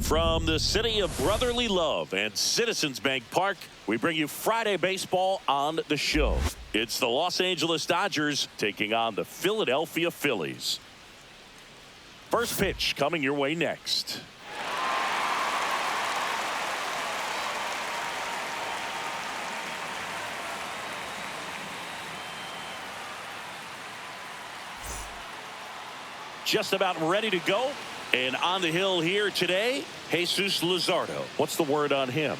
From the city of brotherly love and Citizens Bank Park, we bring you Friday baseball on the show. It's the Los Angeles Dodgers taking on the Philadelphia Phillies. First pitch coming your way next. Just about ready to go. And on the hill here today, Jesus Luzardo. What's the word on him?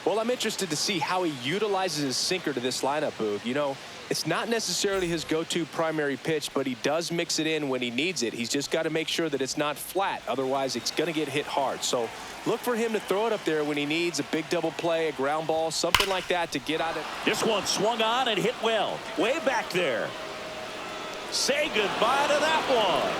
Well, I'm interested to see how he utilizes his sinker to this lineup, Boog. You know, it's not necessarily his go-to primary pitch, but he does mix it in when he needs it. He's just got to make sure that it's not flat. Otherwise, it's going to get hit hard. So look for him to throw it up there when he needs a big double play, a ground ball, something like that to get out of. This one swung on and hit well. Way back there. Say goodbye to that one.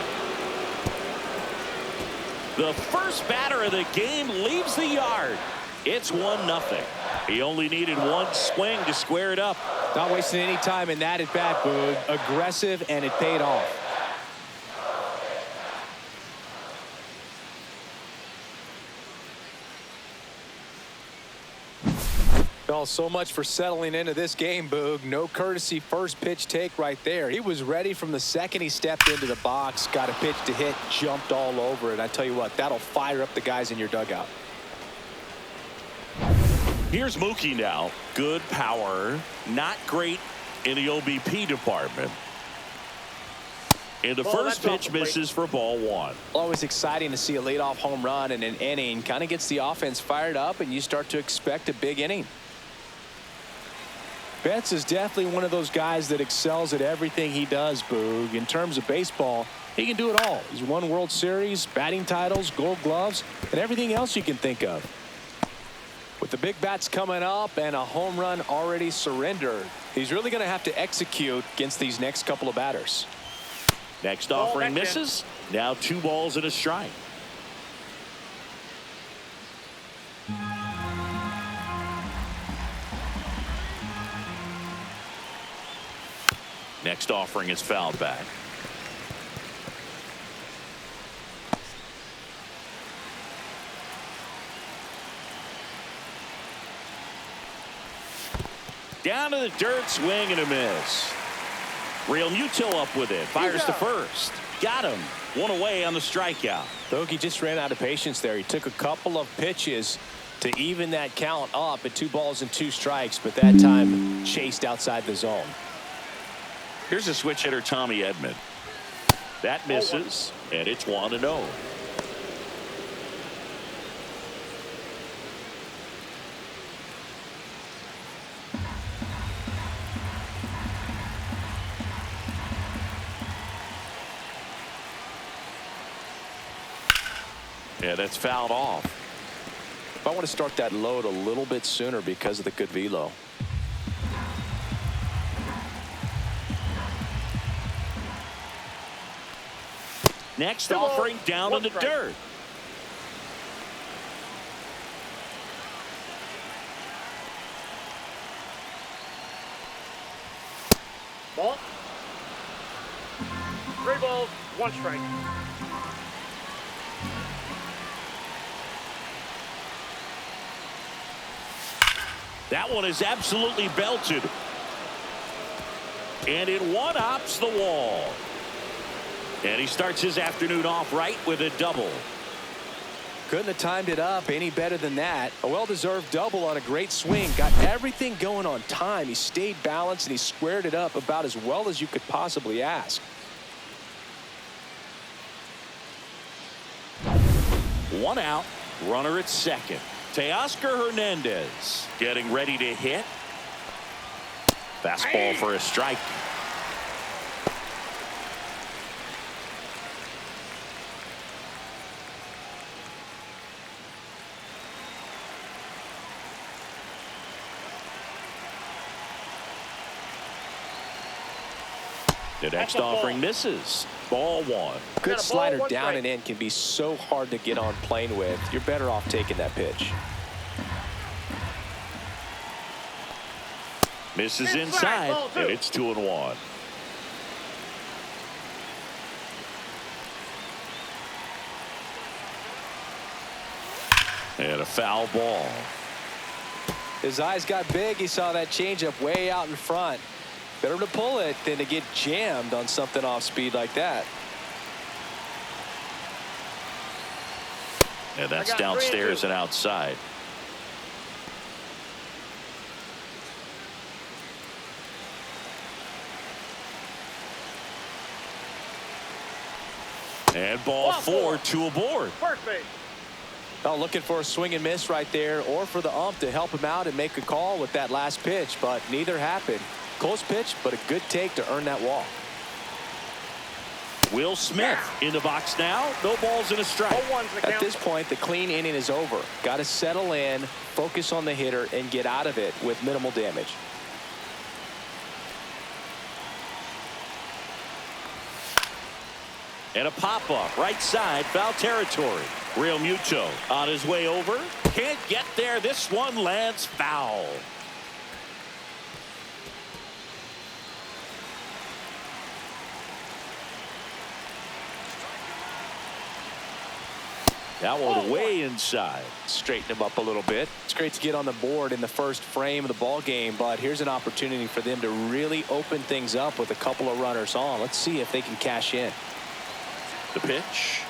The first batter of the game leaves the yard. It's 1-0. He only needed one swing to square it up. Not wasting any time in that at bat, Boog. Aggressive, and it paid off. Well, so much for settling into this game, Boog. No courtesy first pitch take right there. He was ready from the second he stepped into the box, got a pitch to hit, jumped all over it. I tell you what, that'll fire up the guys in your dugout. Here's Mookie now. Good power, not great in the OBP department. And the first pitch misses for ball one. Always exciting to see a leadoff home run in an inning. Kind of gets the offense fired up, and you start to expect a big inning. Betts is definitely one of those guys that excels at everything he does, Boog. In terms of baseball, he can do it all. He's won World Series, batting titles, Gold Gloves, and everything else you can think of. With the big bats coming up and a home run already surrendered, he's really going to have to execute against these next couple of batters. Next offering misses. Now 2 balls and a strike. Next offering is fouled back. Down to the dirt, swing and a miss. Real Muto up with it. Fires to first. Got him. One away on the strikeout. Bogey just ran out of patience there. He took a couple of pitches to even that count up at 2 balls and 2 strikes, but that time chased outside the zone. Here's a switch hitter, Tommy Edman. That misses, and it's 1-0. Yeah, that's fouled off. I want to start that load a little bit sooner because of the good velo. Next offering down in the dirt. Ball. 3 balls, 1 strike. That one is absolutely belted. And it one-hops the wall. And he starts his afternoon off right with a double. Couldn't have timed it up any better than that. A well-deserved double on a great swing. Got everything going on time. He stayed balanced and he squared it up about as well as you could possibly ask. One out, runner at second. Teoscar Hernandez getting ready to hit. Fastball for a strike. The next offering misses. Ball 1. Good slider down and in can be so hard to get on plane with. You're better off taking that pitch. Misses inside, and it's 2-1. And a foul ball. His eyes got big. He saw that changeup way out in front. Better to pull it than to get jammed on something off speed like that. And that's downstairs and outside. And ball four, two aboard. First base. Oh, looking for a swing and miss right there, or for the ump to help him out and make a call with that last pitch, but neither happened. Close pitch, but a good take to earn that walk. Will Smith in the box now. No balls and a strike. At this point, the clean inning is over. Got to settle in, focus on the hitter, and get out of it with minimal damage. And a pop-up right side, foul territory. Real Muto on his way over. Can't get there. This one lands foul. That one way inside. Straighten him up a little bit. It's great to get on the board in the first frame of the ball game, but here's an opportunity for them to really open things up with a couple of runners on. Let's see if they can cash in. The pitch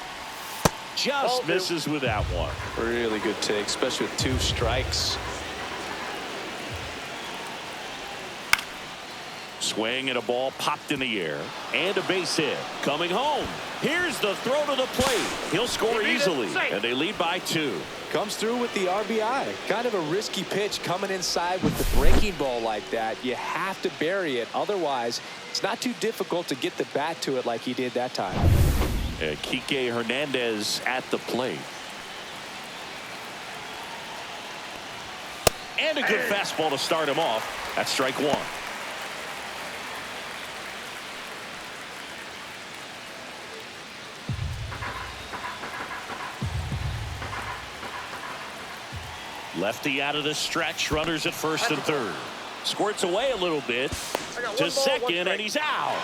just misses with that one. Really good take, especially with 2 strikes. Swing and a ball popped in the air, and a base hit coming home. Here's the throw to the plate. He'll score easily, and they lead by 2. Comes through with the RBI. Kind of a risky pitch coming inside with the breaking ball like that. You have to bury it. Otherwise, it's not too difficult to get the bat to it like he did that time. And Kike Hernandez at the plate. And a good fastball to start him off. That's strike 1. Lefty out of the stretch. Runners at first and third. Squirts away a little bit to second, and he's out.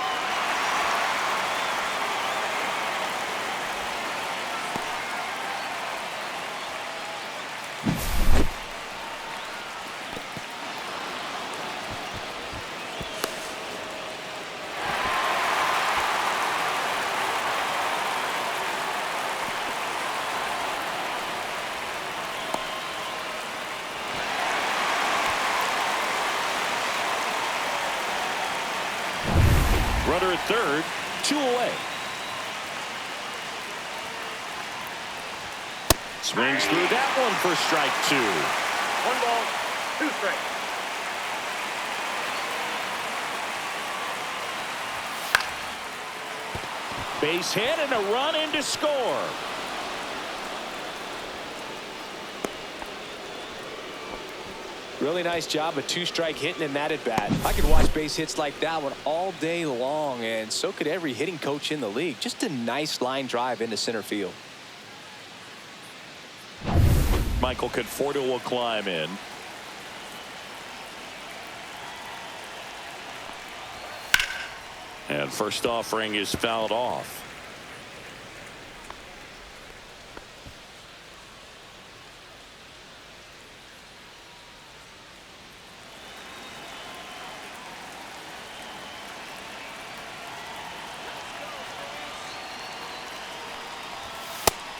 Runner at third, 2 away. Swings through that one for strike 2. 1 ball, 2 strikes. Base hit and a run in to score. Really nice job of 2-strike hitting in that at bat. I could watch base hits like that one all day long, and so could every hitting coach in the league. Just a nice line drive into center field. Michael Conforto will climb in. And first offering is fouled off.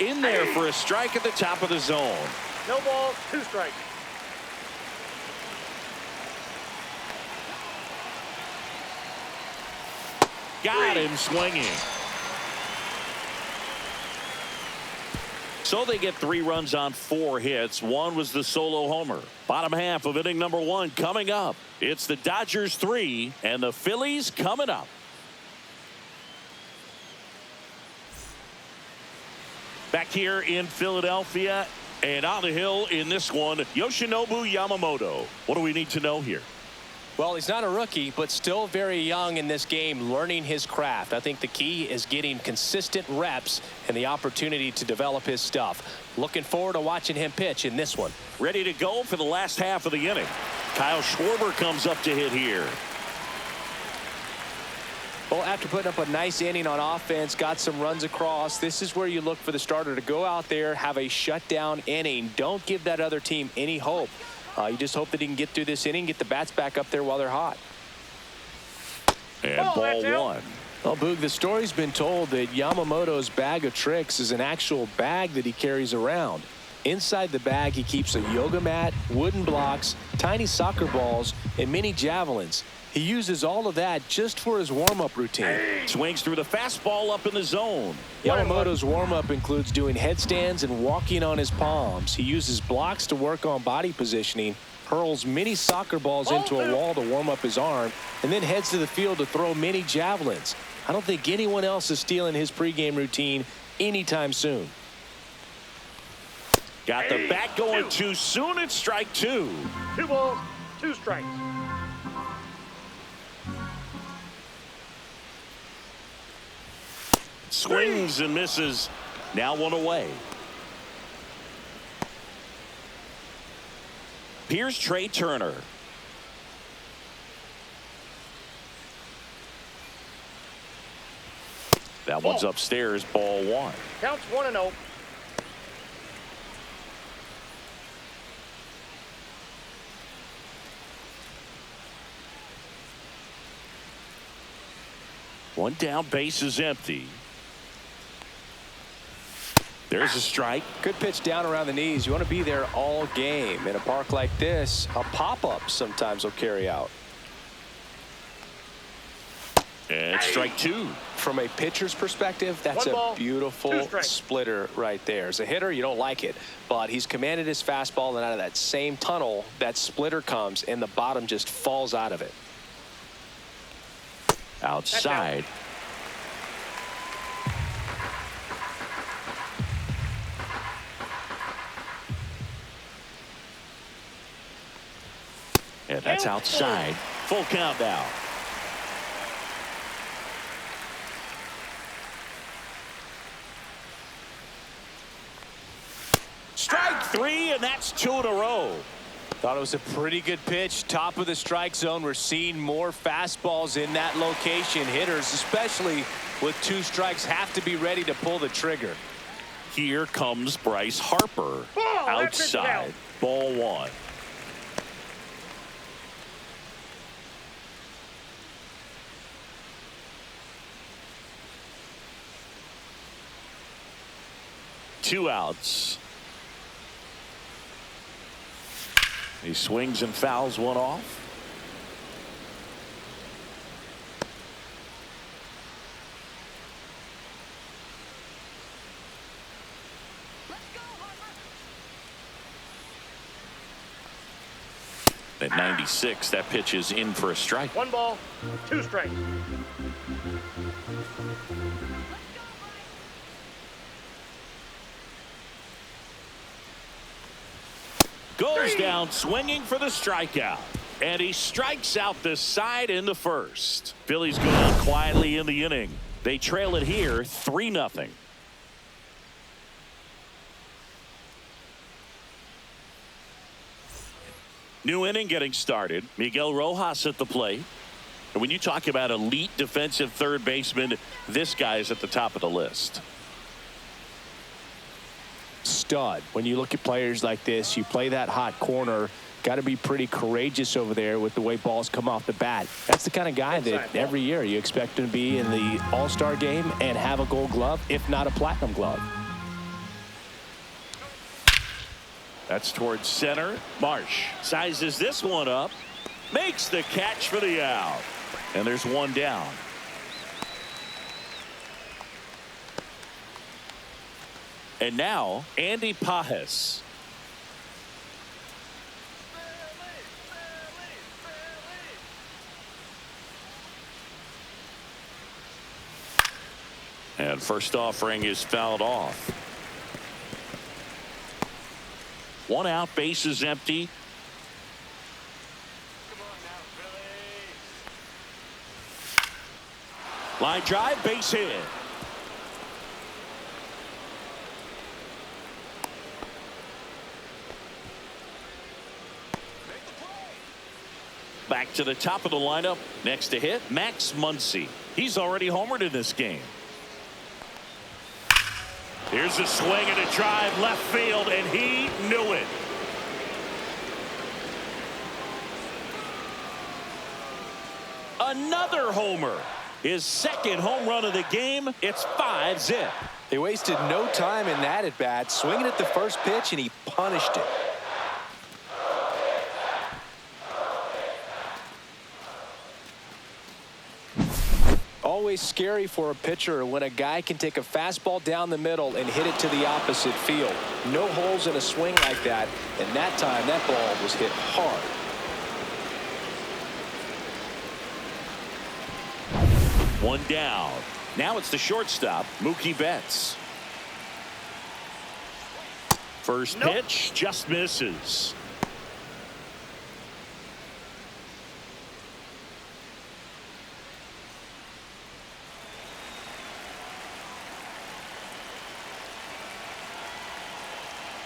In there for a strike at the top of the zone. No balls, 2 strikes. Got him swinging. So they get 3 runs on 4 hits. One was the solo homer. Bottom half of inning number 1 coming up. It's the Dodgers 3 and the Phillies coming up. Back here in Philadelphia, and on the hill in this one, Yoshinobu Yamamoto. What do we need to know here? Well, he's not a rookie, but still very young in this game, learning his craft. I think the key is getting consistent reps and the opportunity to develop his stuff. Looking forward to watching him pitch in this one. Ready to go for the last half of the inning. Kyle Schwarber comes up to hit here. Well, after putting up a nice inning on offense, got some runs across, this is where you look for the starter to go out there, have a shutdown inning. Don't give that other team any hope. You just hope that he can get through this inning, get the bats back up there while they're hot. And ball one. Well, Boog, the story's been told that Yamamoto's bag of tricks is an actual bag that he carries around. Inside the bag, he keeps a yoga mat, wooden blocks, tiny soccer balls, and mini javelins. He uses all of that just for his warm-up routine. Swings through the fastball up in the zone. Yamamoto's warm-up includes doing headstands and walking on his palms. He uses blocks to work on body positioning, hurls mini soccer balls into a wall to warm up his arm, and then heads to the field to throw mini javelins. I don't think anyone else is stealing his pregame routine anytime soon. Got the bat going too soon. It's strike two. 2 balls, 2 strikes. Swings and misses. Now one away. Here's Trey Turner. That one's upstairs, ball one. Counts 1-0. One down, base is empty. There's a strike. Good pitch down around the knees. You want to be there all game. In a park like this, a pop-up sometimes will carry out. And strike two. From a pitcher's perspective, that's a beautiful splitter right there. As a hitter, you don't like it, but he's commanded his fastball, and out of that same tunnel, that splitter comes, and the bottom just falls out of it. Outside. And that's outside. Full count now. Strike three, and that's 2 in a row. Thought it was a pretty good pitch. Top of the strike zone. We're seeing more fastballs in that location. Hitters, especially with 2 strikes, have to be ready to pull the trigger. Here comes Bryce Harper. Outside. Ball one. Two outs. He swings and fouls one off. At 96, that pitch is in for a strike. 1 ball, 2 strikes. Goes down swinging for the strikeout. And he strikes out the side in the first. Phillies go down quietly in the inning. They trail it here 3-0. New inning getting started. Miguel Rojas at the plate. And when you talk about elite defensive third baseman, this guy is at the top of the list. Stud. When you look at players like this, you play that hot corner, got to be pretty courageous over there with the way balls come off the bat. That's the kind of guy that every year you expect him to be in the All-Star game and have a Gold Glove, if not a Platinum Glove. That's towards center. Marsh sizes this one up, makes the catch for the out, and there's one down. And now Andy Pajes. And first offering is fouled off. 1 out, base is empty. Line drive, base hit. Back to the top of the lineup. Next to hit, Max Muncy. He's already homered in this game. Here's a swing and a drive left field, and he knew it. Another homer. His second home run of the game. It's 5-zip. They wasted no time in that at bat, swinging at the first pitch, and he punished it. Always scary for a pitcher when a guy can take a fastball down the middle and hit it to the opposite field. No holes in a swing like that, and that time that ball was hit hard. One down. Now it's the shortstop, Mookie Betts. First pitch just misses.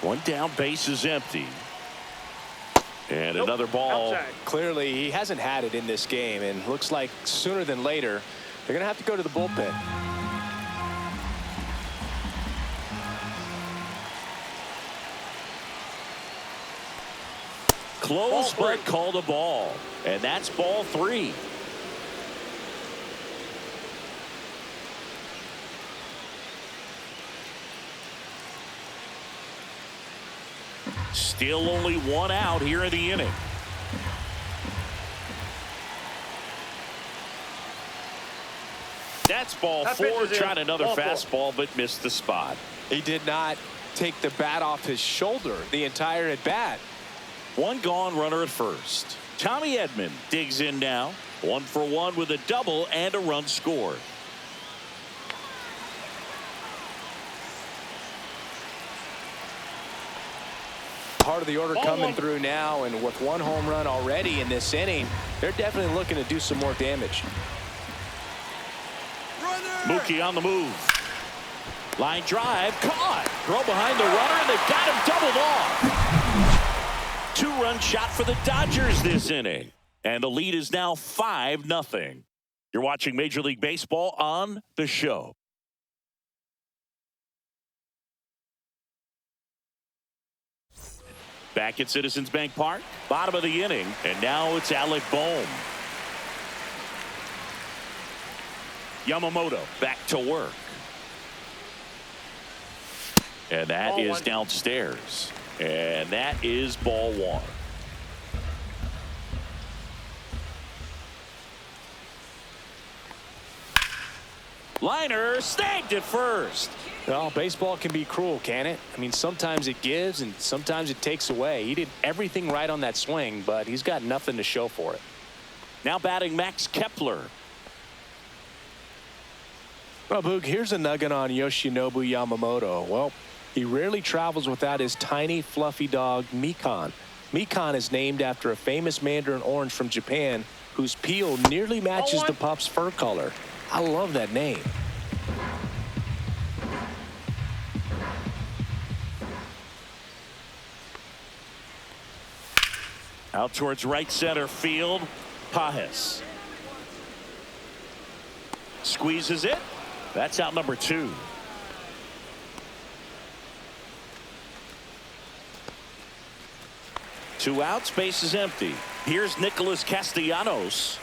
One down, base is empty. And another ball. Outside. Clearly, he hasn't had it in this game, and looks like sooner than later, they're going to have to go to the bullpen. Close, but called a ball. And that's ball 3. Still only one out here in the inning. That's ball 4. Tried another fastball, but missed the spot. He did not take the bat off his shoulder the entire at bat. One gone, runner at first. Tommy Edman digs in now. 1 for 1 with a double and a run scored. Part of the order coming through now, and with 1 home run already in this inning, they're definitely looking to do some more damage. Mookie on the move. Line drive, caught. Throw behind the runner, and they've got him doubled off. 2-run shot for the Dodgers this inning. And the lead is now 5-0. You're watching Major League Baseball on The Show. Back at Citizens Bank Park, bottom of the inning, and now it's Alec Bohm. Yamamoto back to work. And that is downstairs. And that is ball 1. Liner snagged at first. Well, baseball can be cruel, can it? I mean, sometimes it gives and sometimes it takes away. He did everything right on that swing, but he's got nothing to show for it. Now batting Max Kepler. Well, Boog, here's a nugget on Yoshinobu Yamamoto. Well, he rarely travels without his tiny, fluffy dog, Mikan. Mikan is named after a famous mandarin orange from Japan whose peel nearly matches the pup's fur color. I love that name. Out towards right center field, Pajes. Squeezes it. That's out number 2. Two outs, base is empty. Here's Nicholas Castellanos.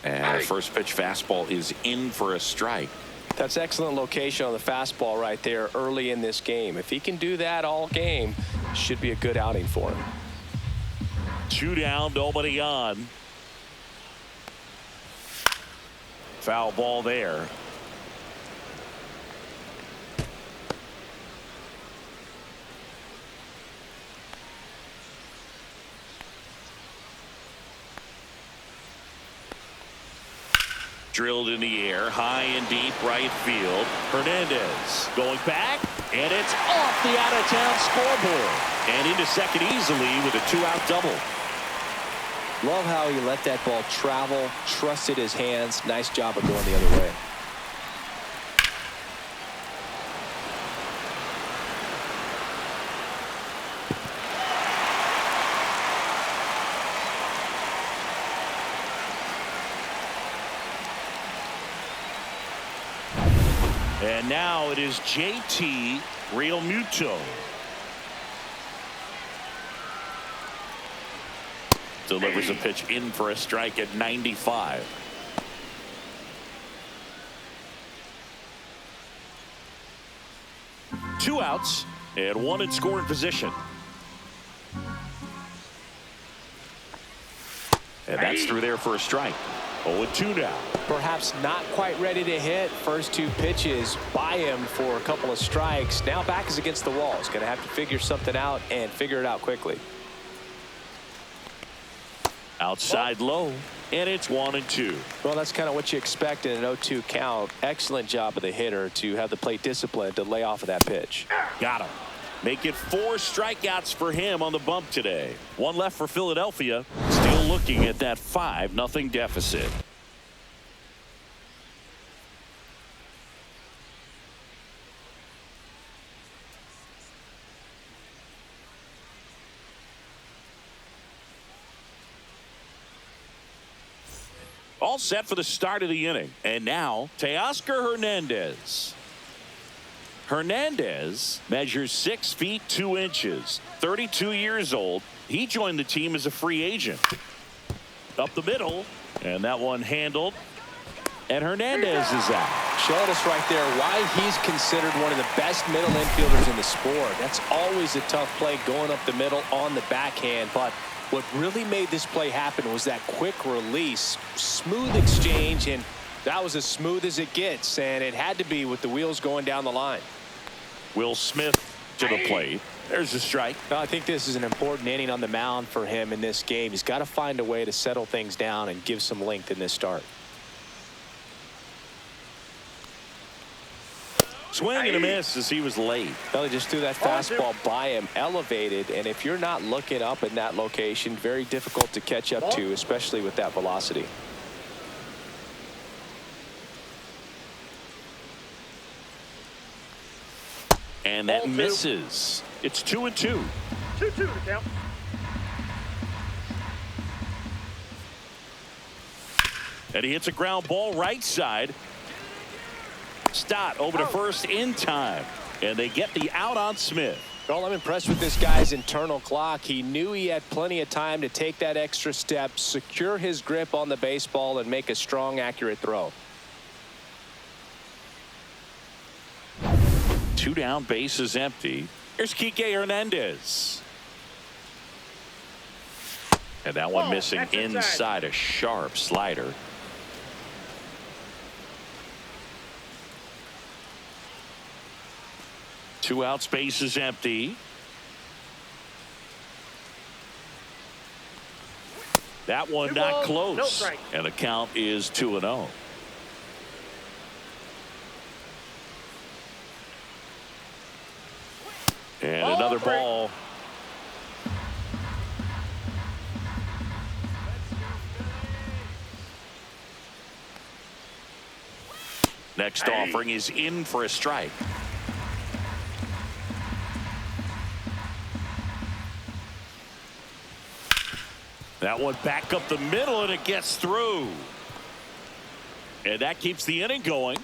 And first pitch fastball is in for a strike. That's excellent location on the fastball right there early in this game. If he can do that all game, should be a good outing for him. 2 down, nobody on. Foul ball there. Drilled in the air, high and deep right field. Hernandez going back, and it's off the out-of-town scoreboard. And into second easily with a 2-out double. Love how he let that ball travel, trusted his hands. Nice job of going the other way. And now it is JT Realmuto. Delivers a pitch in for a strike at 95. Two outs and one in scoring position. And that's through there for a strike. 0-2 now. Perhaps not quite ready to hit. First two pitches by him for a couple of strikes. Now back is against the wall. He's going to have to figure something out and figure it out quickly. Outside low, and it's 1-2. Well, that's kind of what you expect in an 0-2 count. Excellent job of the hitter to have the plate discipline to lay off of that pitch. Got him. Make it 4 strikeouts for him on the bump today. One left for Philadelphia. Still looking at that 5-0 deficit. All set for the start of the inning. And now, Teoscar Hernandez. Hernandez measures 6 feet 2 inches, 32 years old. He joined the team as a free agent. Up the middle, and that one handled. And Hernandez is out. Showed us right there why he's considered one of the best middle infielders in the sport. That's always a tough play going up the middle on the backhand, but what really made this play happen was that quick release, smooth exchange, and that was as smooth as it gets, and it had to be with the wheels going down the line. Will Smith to the plate. There's a strike. I think this is an important inning on the mound for him in this game. He's got to find a way to settle things down and give some length in this start. Swing and a miss as he was late. Well, he just threw that fastball by him, elevated, and if you're not looking up in that location, very difficult to catch up to, especially with that velocity. And that misses. It's 2-2. 2-2 to count. And he hits a ground ball right side. Stott over to first in time, and they get the out on Smith. Well, I'm impressed with this guy's internal clock. He knew he had plenty of time to take that extra step, secure his grip on the baseball, and make a strong, accurate throw. 2 down, base is empty. Here's Kike Hernandez. And that one missing inside, a sharp slider. Two outs, base is empty. That one not close. No strike. And the count is 2-0. And another ball. Next offering is in for a strike. That one back up the middle, and it gets through. And that keeps the inning going.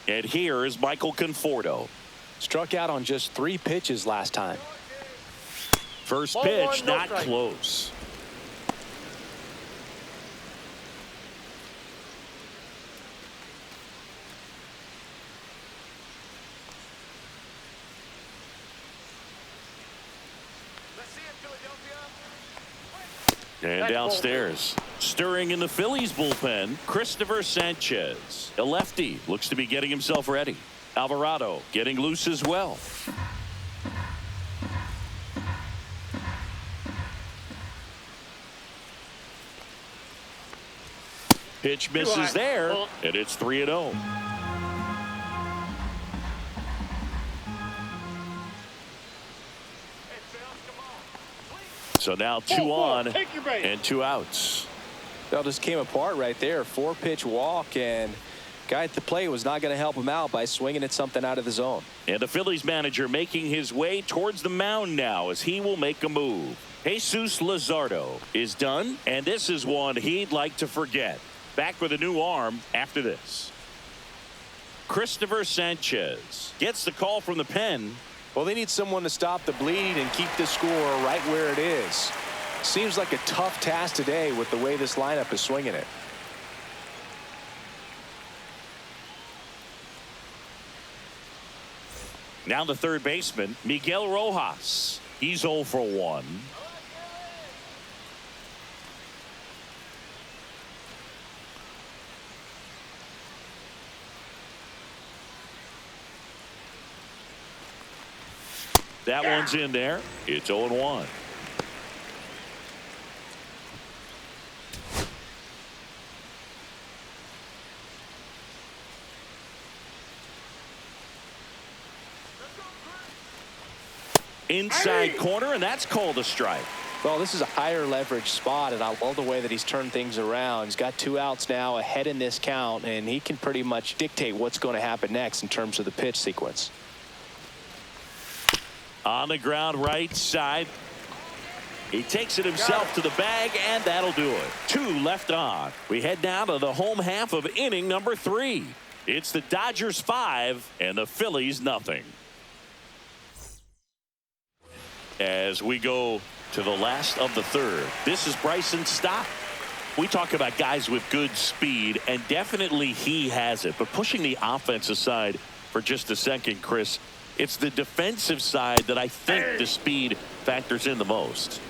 And here is Michael Conforto. Struck out on just 3 pitches last time. First pitch, not close. And downstairs, stirring in the Phillies bullpen, Christopher Sanchez. A lefty looks to be getting himself ready. Alvarado getting loose as well. Pitch misses there, and it's 3-0. So now 2 on and 2 outs. That just came apart right there. 4-pitch walk, and guy at the plate was not going to help him out by swinging at something out of the zone. And the Phillies manager making his way towards the mound now as he will make a move. Jesus Luzardo is done, and this is one he'd like to forget. Back with a new arm after this. Christopher Sanchez gets the call from the pen. Well, they need someone to stop the bleed and keep the score right where it is. Seems like a tough task today with the way this lineup is swinging it. Now the third baseman, Miguel Rojas. He's 0 for 1. That one's in there. It's 0-1. Inside corner, and that's called a strike. Well, this is a higher leverage spot, and I love the way that he's turned things around. He's got 2 outs now ahead in this count, and he can pretty much dictate what's going to happen next in terms of the pitch sequence. On the ground right side. He takes it himself to the bag, and that'll do it. 2 left on. We head now to the home half of inning number 3. It's the Dodgers 5 and the Phillies nothing. As we go to the last of the third, this is Bryson Stott. We talk about guys with good speed, and definitely he has it. But pushing the offense aside for just a second, Chris, it's the defensive side that I think the speed factors in the most.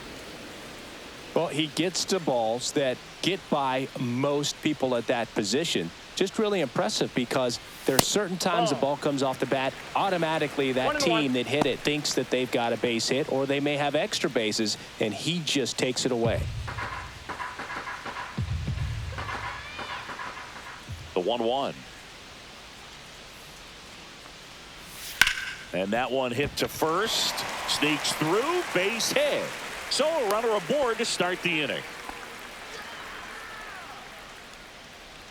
Well, he gets to balls that get by most people at that position. Just really impressive because there are certain times the ball comes off the bat, automatically that team that hit it thinks that they've got a base hit, or they may have extra bases, and he just takes it away. The 1-1. And that one hit to first. Sneaks through, base hit. So a runner aboard to start the inning.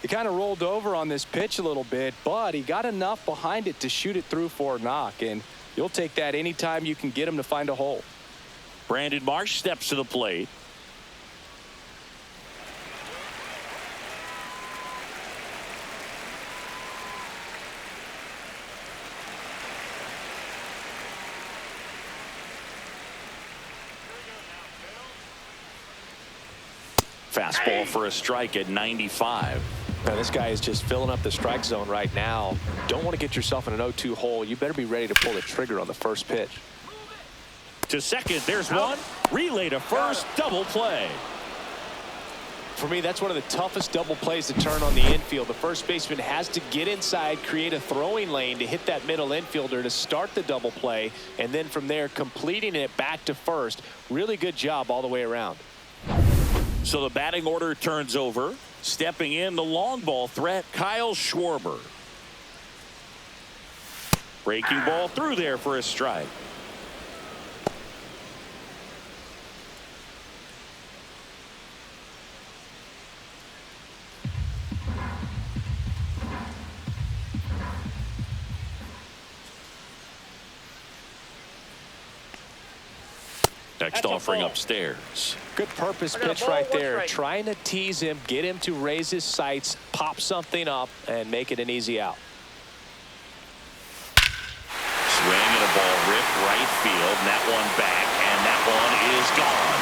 He kind of rolled over on this pitch a little bit, but he got enough behind it to shoot it through for a knock, and you'll take that anytime you can get him to find a hole. Brandon Marsh steps to the plate. Fastball for a strike at 95. Now, this guy is just filling up the strike zone right now. Don't want to get yourself in an 0-2 hole. You better be ready to pull the trigger on the first pitch. To second, there's one. Relay to first, double play. For me, that's one of the toughest double plays to turn on the infield. The first baseman has to get inside, create a throwing lane to hit that middle infielder to start the double play, and then from there completing it back to first. Really good job all the way around. So the batting order turns over. Stepping in, the long ball threat, Kyle Schwarber. Breaking ball through there for a strike. Next offering upstairs. Good purpose pitch right there. Trying to tease him, get him to raise his sights, pop something up, and make it an easy out. Swing and a ball ripped right field. And that one back, and that one is gone.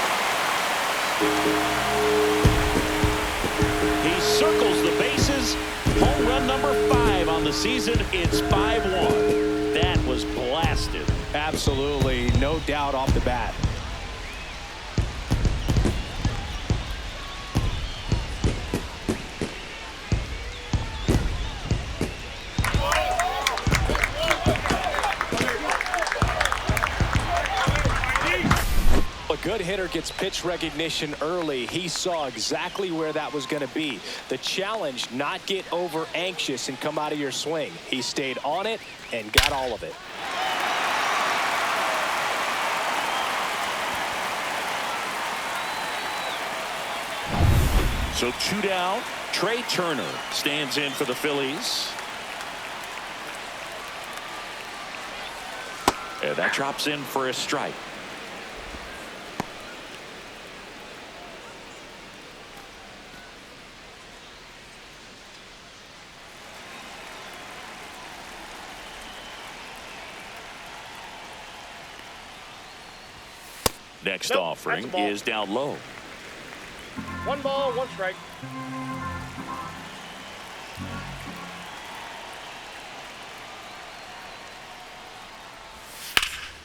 He circles the bases. Home run number 5 on the season. It's 5-1. That was blasted. Absolutely, no doubt off the bat. A good hitter gets pitch recognition early. He saw exactly where that was going to be. The challenge, not get over anxious and come out of your swing. He stayed on it and got all of it. So 2 down. Trey Turner stands in for the Phillies. Yeah, that drops in for a strike. Next offering is down low. 1 ball, 1 strike.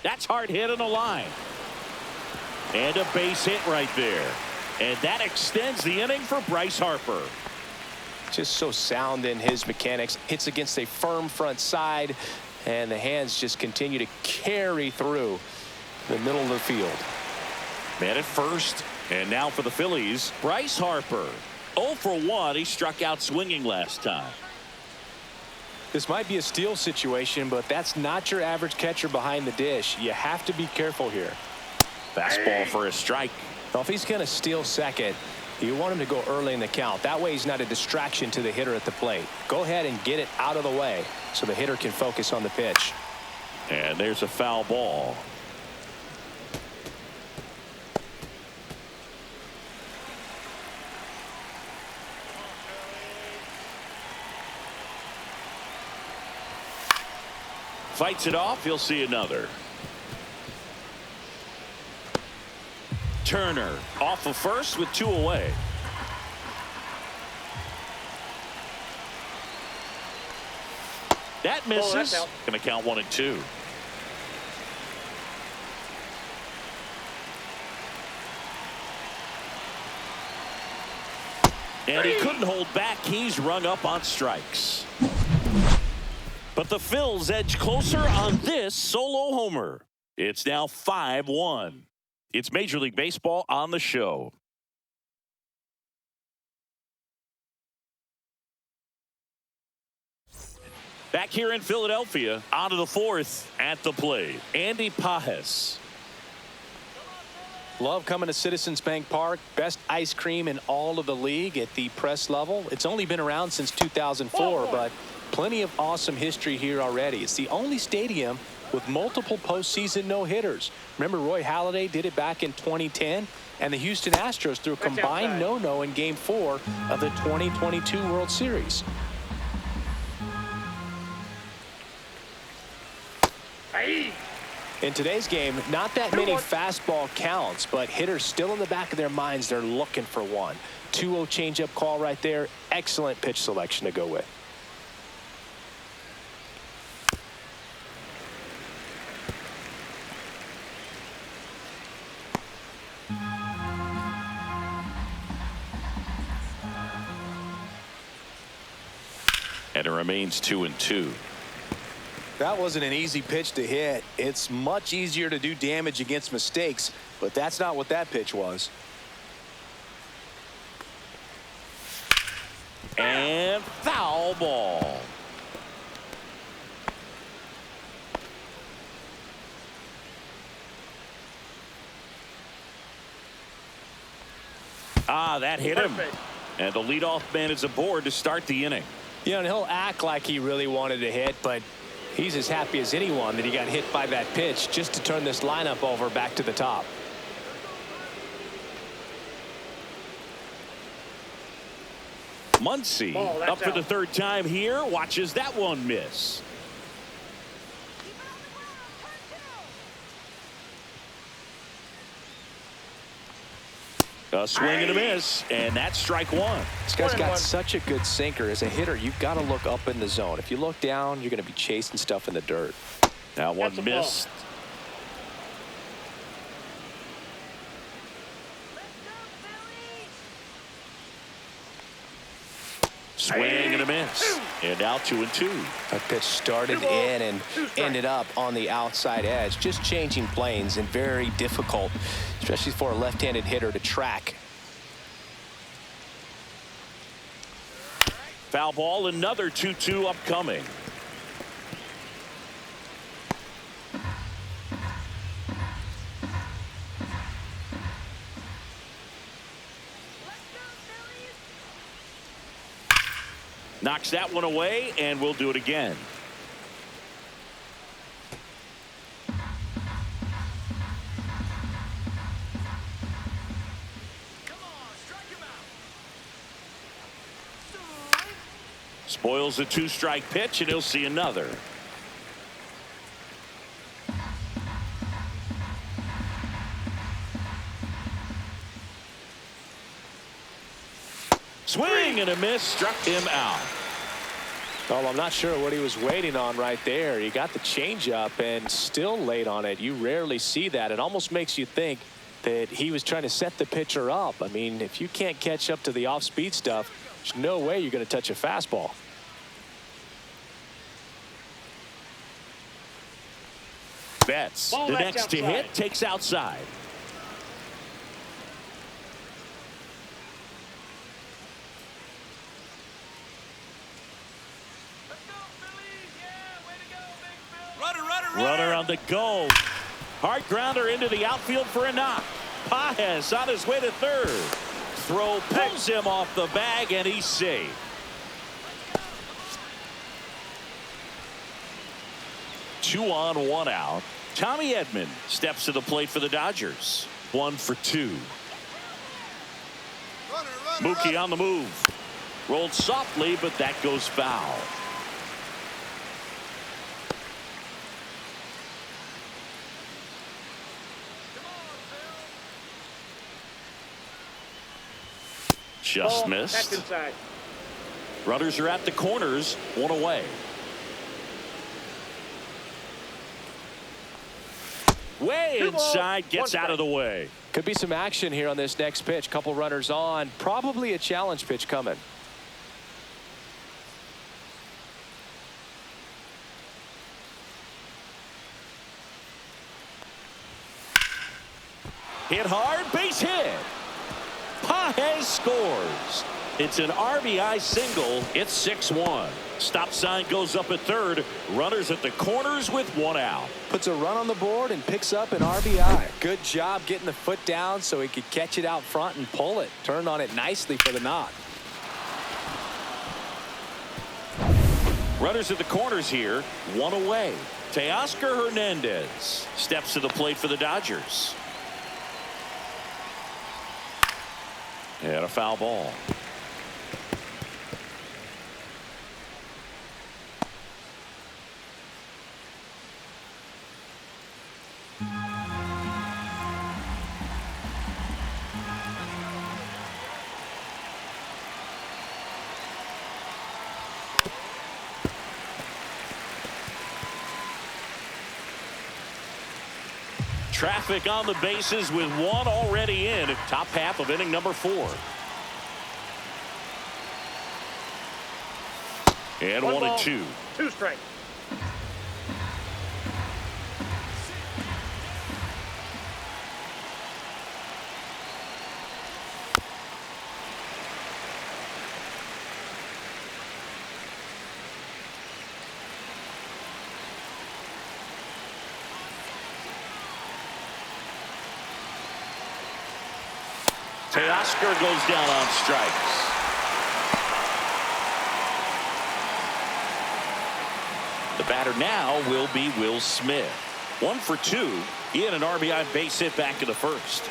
That's hard hit on the line. And a base hit right there. And that extends the inning for Bryce Harper. Just so sound in his mechanics. Hits against a firm front side, and the hands just continue to carry through the middle of the field. Man at first. And now for the Phillies, Bryce Harper. 0 for 1. He struck out swinging last time. This might be a steal situation, but that's not your average catcher behind the dish. You have to be careful here. Fastball for a strike. Well, if he's going to steal second, you want him to go early in the count. That way he's not a distraction to the hitter at the plate. Go ahead and get it out of the way so the hitter can focus on the pitch. And there's a foul ball. Fights it off. He'll see another. Turner off of first with 2 away. That misses. That's out. Going to count 1 and 2. And he couldn't hold back. He's rung up on strikes. But the Phils edge closer on this solo homer. It's now 5-1. It's Major League Baseball on the show. Back here in Philadelphia, on to the 4th at the plate, Andy Pages. Love coming to Citizens Bank Park. Best ice cream in all of the league at the press level. It's only been around since 2004, but plenty of awesome history here already. It's the only stadium with multiple postseason no-hitters. Remember, Roy Halladay did it back in 2010, and the Houston Astros threw a combined no-no in Game 4 of the 2022 World Series. In today's game, not that many fastball counts, but hitters still in the back of their minds, they're looking for one. 2-0 changeup call right there. Excellent pitch selection to go with. And it remains 2-2. That wasn't an easy pitch to hit. It's much easier to do damage against mistakes, but that's not what that pitch was. And foul ball. That hit him. And the leadoff man is aboard to start the inning. You know, and he'll act like he really wanted to hit, but he's as happy as anyone that he got hit by that pitch just to turn this lineup over back to the top. Muncy up for the 3rd time here. Watches that one miss. A swing and a miss, and that's strike 1. This guy's got such a good sinker. As a hitter, you've got to look up in the zone. If you look down, you're going to be chasing stuff in the dirt. Now one missed. Swing and a miss. And now 2-2. That pitch started in and ended up on the outside edge. Just changing planes and very difficult, especially for a left-handed hitter to track. Foul ball, another 2-2 upcoming. Knocks that one away, and we'll do it again. Spoils the 2-strike pitch, and he'll see another. Swing and a miss, struck him out. Well, I'm not sure what he was waiting on right there. He got the changeup and still late on it. You rarely see that. It almost makes you think that he was trying to set the pitcher up. I mean, if you can't catch up to the off-speed stuff, there's no way you're going to touch a fastball. Betts, Ball the that's next to outside. hit, takes outside. Runner on the go. Hard grounder into the outfield for a knock. Paez on his way to third. Throw pulls him off the bag, and he's safe. Two on, one out. Tommy Edman steps to the plate for the Dodgers. 1 for 2. Mookie on the move. Rolled softly, but that goes foul. Just Ball, missed. That's inside. Runners are at the corners, 1 away. Way Two balls, inside, gets one out of the way. Could be some action here on this next pitch. Couple runners on. Probably a challenge pitch coming. Hit hard, base hit. Paez scores. It's an RBI single. It's 6-1. Stop sign goes up at third. Runners at the corners with 1 out. Puts a run on the board and picks up an RBI. Good job getting the foot down so he could catch it out front and pull it. Turned on it nicely for the knock. Runners at the corners here, 1 away. Teoscar Hernandez steps to the plate for the Dodgers. And a foul ball. Traffic on the bases with 1 already in. Top half of inning number 4. And 1 and 2. 2 strikes. Teoscar goes down on strikes. The batter now will be Will Smith. 1 for 2. He had an RBI base hit back in the first.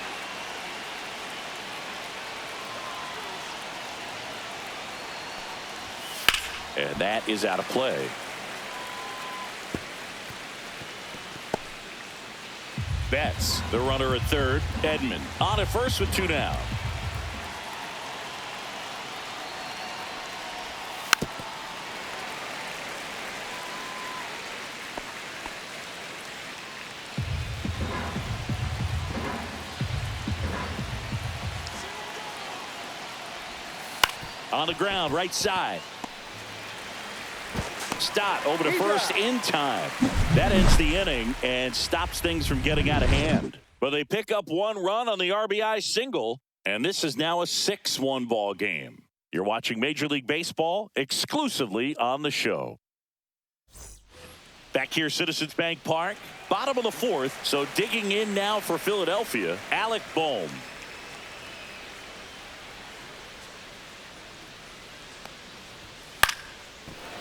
And that is out of play. Betts, the runner at third. Edman on at first with 2 down. On the ground, right side. Stott over to first in time. That ends the inning and stops things from getting out of hand. But they pick up 1 run on the RBI single, and this is now a 6-1 ball game. You're watching Major League Baseball exclusively on the show. Back here, Citizens Bank Park, bottom of the 4th. So digging in now for Philadelphia, Alec Bohm.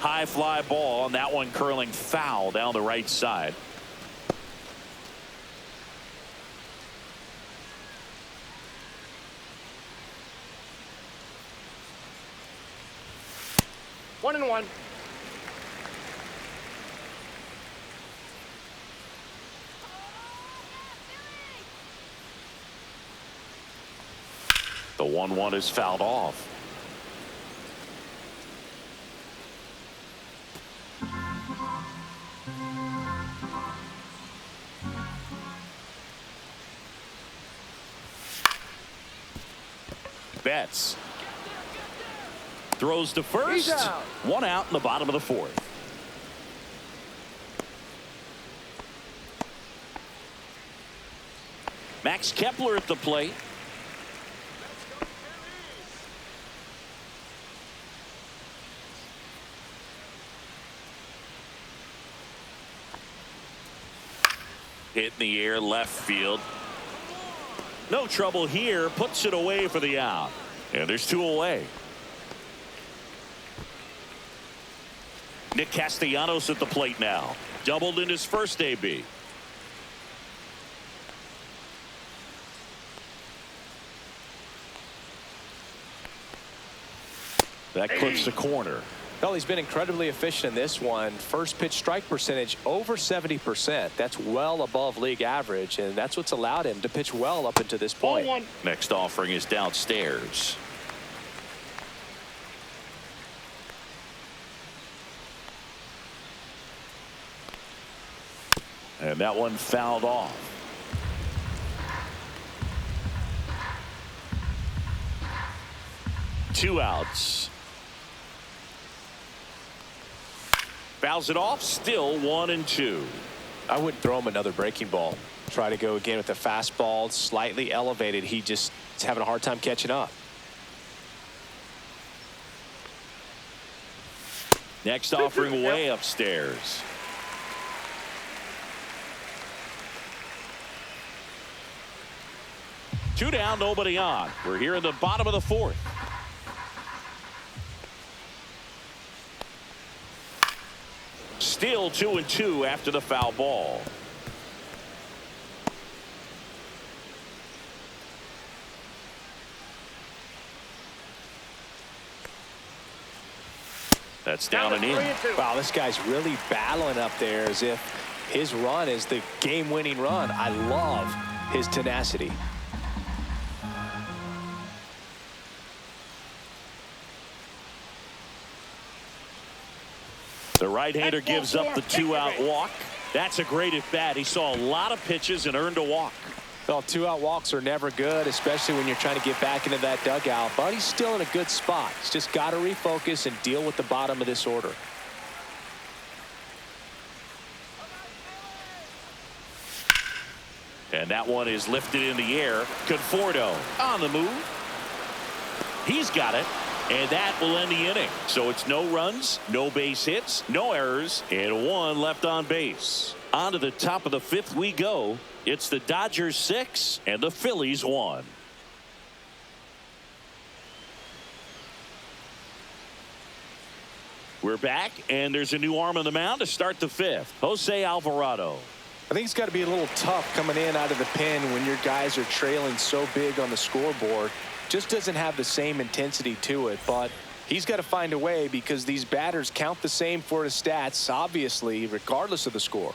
High fly ball, and that one curling foul down the right side. 1-1. The 1-1 is fouled off. Betts throws to first. One out in the bottom of the fourth. Max Kepler at the plate. Hit in the air left field. No trouble here. Puts it away for the out. And there's two away. Nick Castellanos at the plate now. Doubled in his first AB. That clips the corner. Well, he's been incredibly efficient in this one. First pitch strike percentage over 70%. That's well above league average, and that's what's allowed him to pitch well up until this point. 1-1. Next offering is downstairs. And that one fouled off. Two outs. Fouls it off. Still 1-2. I wouldn't throw him another breaking ball. Try to go again with the fastball, slightly elevated. He just is having a hard time catching up. Next offering way upstairs. Two down, nobody on. We're here in the bottom of the fourth. Still 2-2 after the foul ball. That's down and in. Wow, this guy's really battling up there as if his run is the game-winning run. I love his tenacity. The right-hander gives up the two-out walk. That's a great at-bat. He saw a lot of pitches and earned a walk. Well, two-out walks are never good, especially when you're trying to get back into that dugout. But he's still in a good spot. He's just got to refocus and deal with the bottom of this order. And that one is lifted in the air. Conforto on the move. He's got it. And that will end the inning. So it's no runs, no base hits, no errors, and one left on base. On to the top of the fifth we go. It's the Dodgers 6 and the Phillies 1. We're back, and there's a new arm on the mound to start the fifth. Jose Alvarado. I think it's got to be a little tough coming in out of the pen when your guys are trailing so big on the scoreboard. Just doesn't have the same intensity to it, but he's got to find a way because these batters count the same for his stats, obviously, regardless of the score.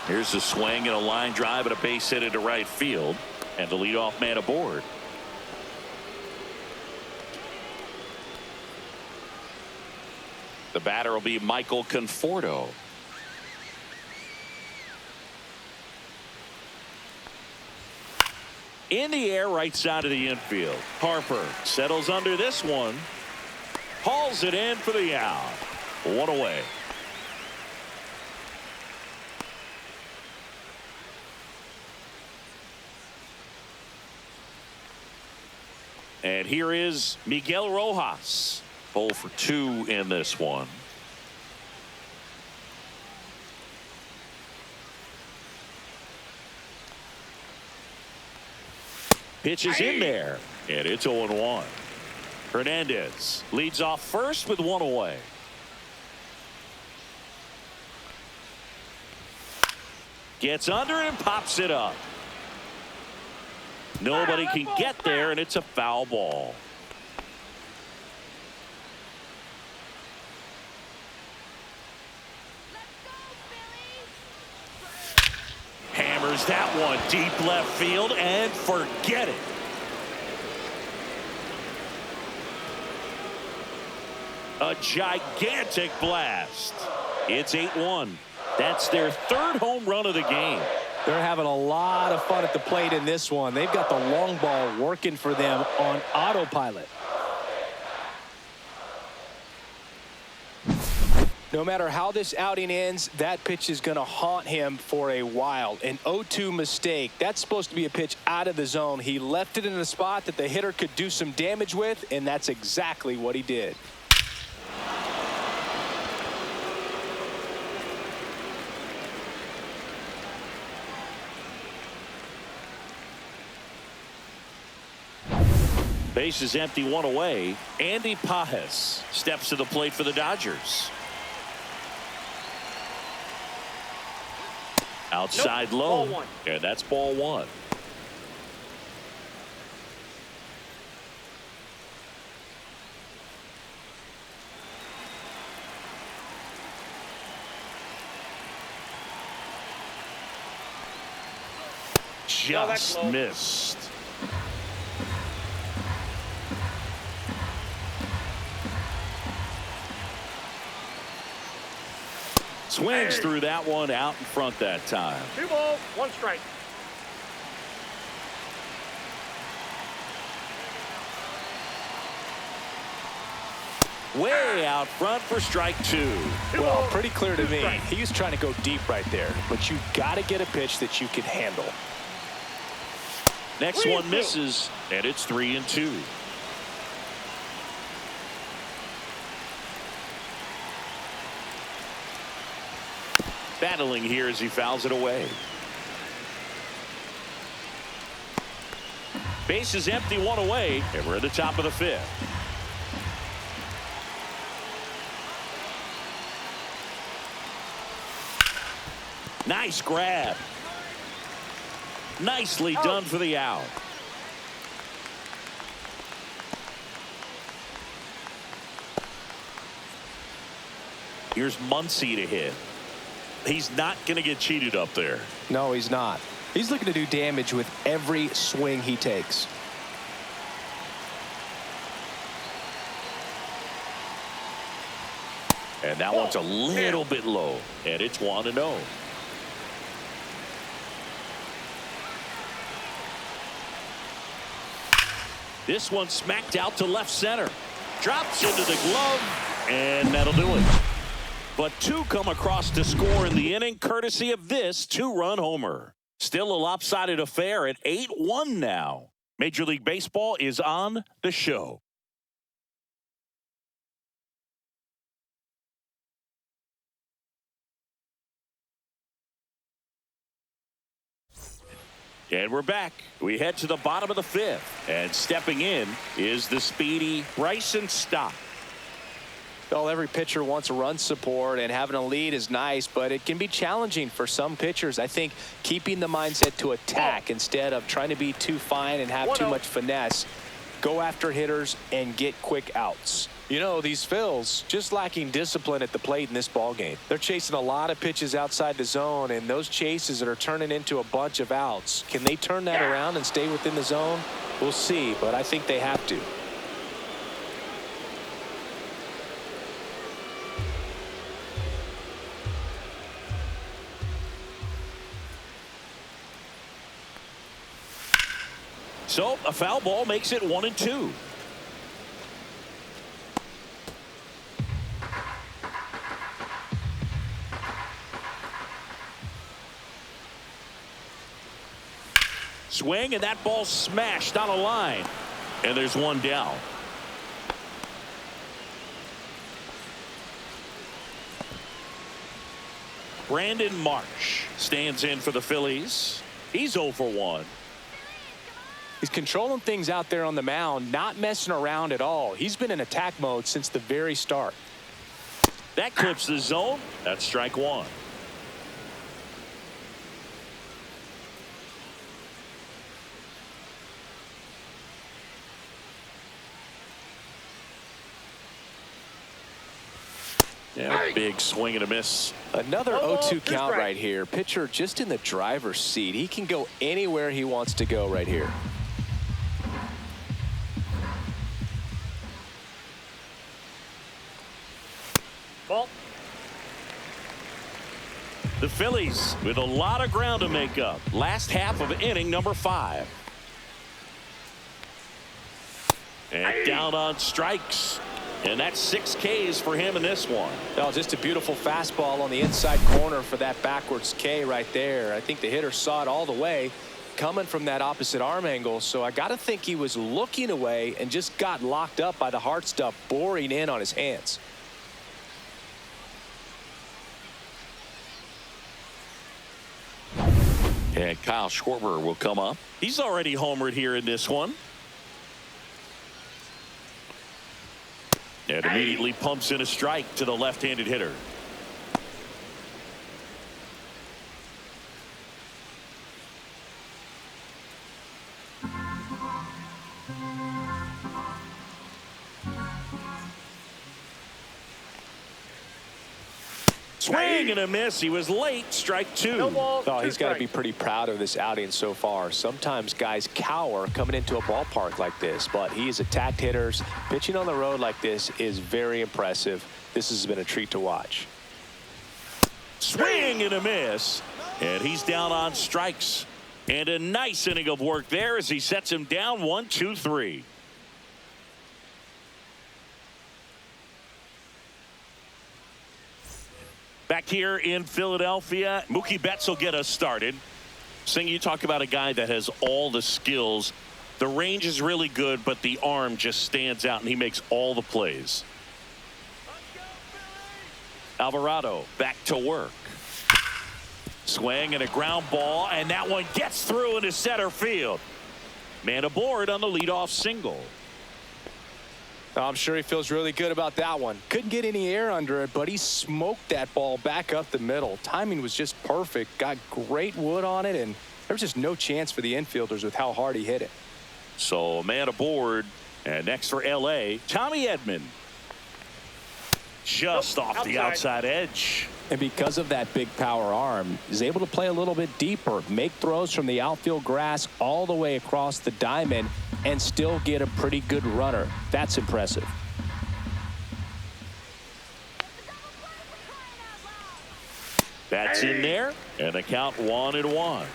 Here's the swing and a line drive and a base hit into right field, and the leadoff man aboard. The batter will be Michael Conforto. In the air, right side of the infield. Harper settles under this one. Hauls it in for the out. One away. And here is Miguel Rojas. 0 for 2 in this one. Pitch is in there, and it's 0-1. Hernandez leads off first with one away. Gets under it and pops it up. Nobody can get there, and it's a foul ball. Hammers that one deep left field and forget it. A gigantic blast. It's 8-1. That's their third home run of the game. They're having a lot of fun at the plate in this one. They've got the long ball working for them on autopilot. No matter how this outing ends, that pitch is going to haunt him for a while. An 0-2 mistake. That's supposed to be a pitch out of the zone. He left it in a spot that the hitter could do some damage with, and that's exactly what he did. Base is empty, one away. Andy Pajes steps to the plate for the Dodgers. Outside low. Ball one. And that's ball one. Just missed. Swings through that one out in front that time. 2 balls, 1 strike. Way out front for strike 2. Well, pretty clear to me. He was trying to go deep right there, but you got to get a pitch that you can handle. Next one misses, and it's 3-2. Battling here as he fouls it away. Base is empty, one away, and we're at the top of the 5th. Nice grab. Nicely done for the out. Here's Muncy to hit. He's not going to get cheated up there. No, he's not. He's looking to do damage with every swing he takes. And that one's a little bit low, and it's 1-0. This one smacked out to left center. Drops into the glove, and that'll do it. But 2 come across to score in the inning, courtesy of this 2-run homer. Still a lopsided affair at 8-1 now. Major League Baseball is on the show. And we're back. We head to the bottom of the 5th. And stepping in is the speedy Bryson Stott. Well, every pitcher wants a run support, and having a lead is nice, but it can be challenging for some pitchers. I think keeping the mindset to attack instead of trying to be too fine and have too much finesse. Go after hitters and get quick outs. You know, these Phils just lacking discipline at the plate in this ballgame. They're chasing a lot of pitches outside the zone, and those chases that are turning into a bunch of outs. Can they turn that around and stay within the zone? We'll see, but I think they have to. So a foul ball makes it 1-2. Swing, and that ball smashed on a line. And there's one down. Brandon Marsh stands in for the Phillies. He's 0 for 1. He's controlling things out there on the mound, not messing around at all. He's been in attack mode since the very start. That clips the zone. That's strike 1. Yeah, big swing and a miss. Another 0-2 count strike. right here. Pitcher just in the driver's seat. He can go anywhere he wants to go right here. Ball. The Phillies with a lot of ground to make up. Last half of inning number 5. And down on strikes. And that's 6 Ks for him in this one. Oh, just a beautiful fastball on the inside corner for that backwards K right there. I think the hitter saw it all the way coming from that opposite arm angle. So I got to think he was looking away and just got locked up by the hard stuff boring in on his hands. And Kyle Schwarber will come up. He's already homered here in this one. And immediately pumps in a strike to the left-handed hitter. Swing and a miss. He was late. Strike 2. No ball, Oh, 2 he's got to strikes. be pretty proud of this outing so far. Sometimes guys cower coming into a ballpark like this, but he's attacked hitters. Pitching on the road like this is very impressive. This has been a treat to watch. Swing and a miss. And he's down on strikes. And a nice inning of work there as he sets him down 1-2-3. Back here in Philadelphia, Mookie Betts will get us started. Sing, you talk about a guy that has all the skills. The range is really good, but the arm just stands out, and he makes all the plays. Alvarado back to work. Swing and a ground ball, and that one gets through into center field. Man aboard on the leadoff single. I'm sure he feels really good about that one. Couldn't get any air under it, but he smoked that ball back up the middle. Timing was just perfect. Got great wood on it, and there was just no chance for the infielders with how hard he hit it. So man aboard, and next for LA, Tommy Edman. Just off the outside edge. And because of that big power arm, he's able to play a little bit deeper, make throws from the outfield grass all the way across the diamond, and still get a pretty good runner. That's impressive. That's in there, and the count 1-1.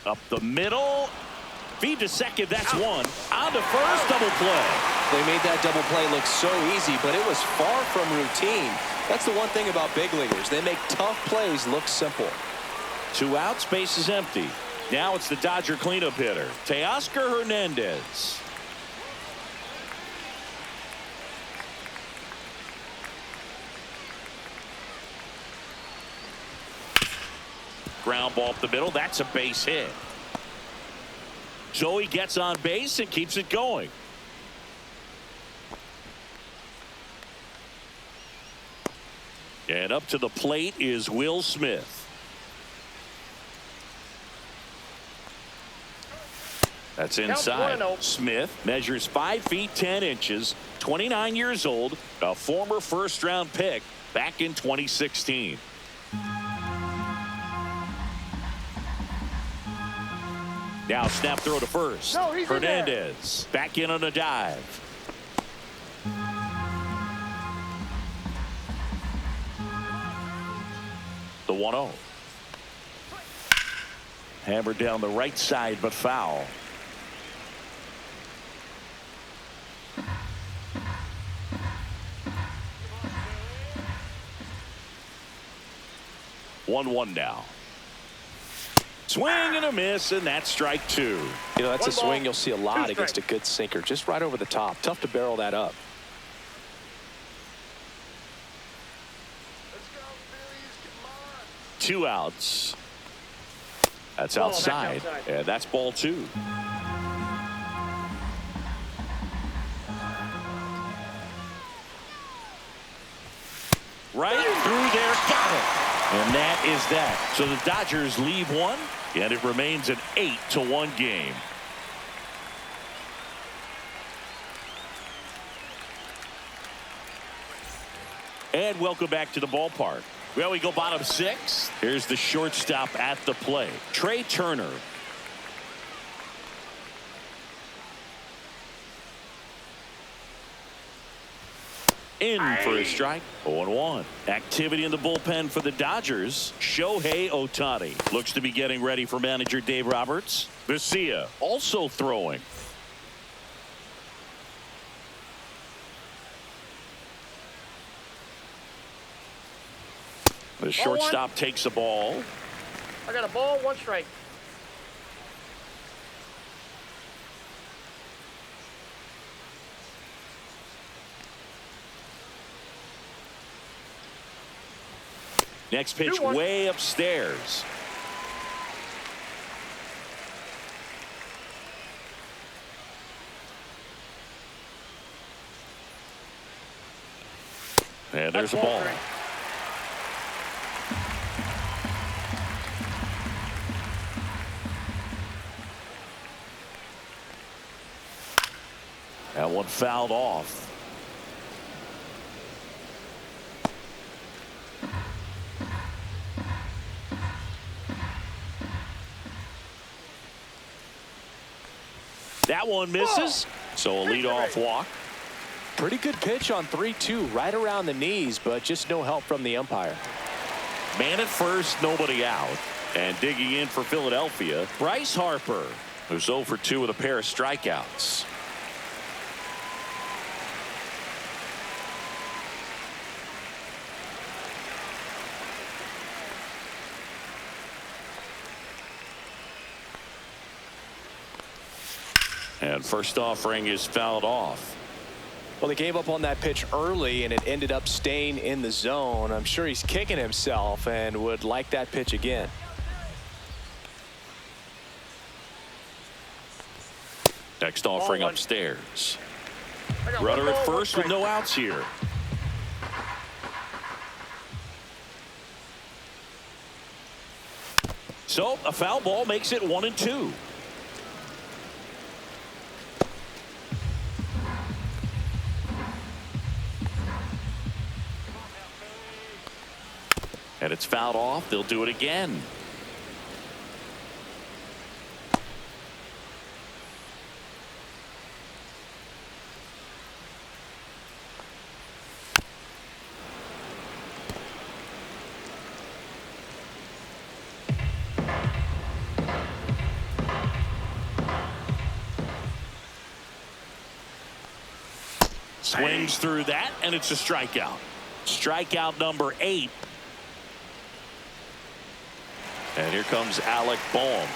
Up the middle. Feed to second. That's one. On to first. Double play. They made that double play look so easy, but it was far from routine. That's the one thing about big leaguers. They make tough plays look simple. 2 outs. Base is empty. Now it's the Dodger cleanup hitter, Teoscar Hernandez. Ground ball up the middle. That's a base hit. Joey gets on base and keeps it going. And up to the plate is Will Smith. That's inside. Smith measures 5 feet 10 inches, 29 years old, a former first-round pick back in 2016. Now snap throw to first. No, he's in there. Hernandez back in on a dive. The 1-0. Hammered down the right side, but foul. One now. Swing and a miss, and that's strike 2. You know, that's a One ball, swing you'll see a lot 2 against a good sinker. Just right over the top. Tough to barrel that up. Let's go, Phillies. 2 outs. That's Ball, outside, that's outside. and that's ball 2. right through there. Got it. And that is that. So the Dodgers leave one, and it remains an 8-1 game. And welcome back to the ballpark. Well, we go bottom 6. Here's the shortstop at the plate, Trey Turner. In for a strike. 0-1. Activity in the bullpen for the Dodgers. Shohei Ohtani looks to be getting ready for manager Dave Roberts. Vesia also throwing. The shortstop takes a ball. I got a ball, 1 strike. Next pitch way upstairs. And there's a ball. That one fouled off. That one misses. So a leadoff walk. Pretty good pitch on 3-2, right around the knees, but just no help from the umpire. Man at first, nobody out. And digging in for Philadelphia, Bryce Harper, who's 0 for 2 with a pair of strikeouts. And first offering is fouled off. Well, they gave up on that pitch early, and it ended up staying in the zone. I'm sure he's kicking himself and would like that pitch again. Next offering upstairs. Runner at first with no outs here. So a foul ball makes it 1-2. And it's fouled off. They'll do it again. Swings through that, and it's a strikeout. Strikeout number 8. And here comes Alec Bohm.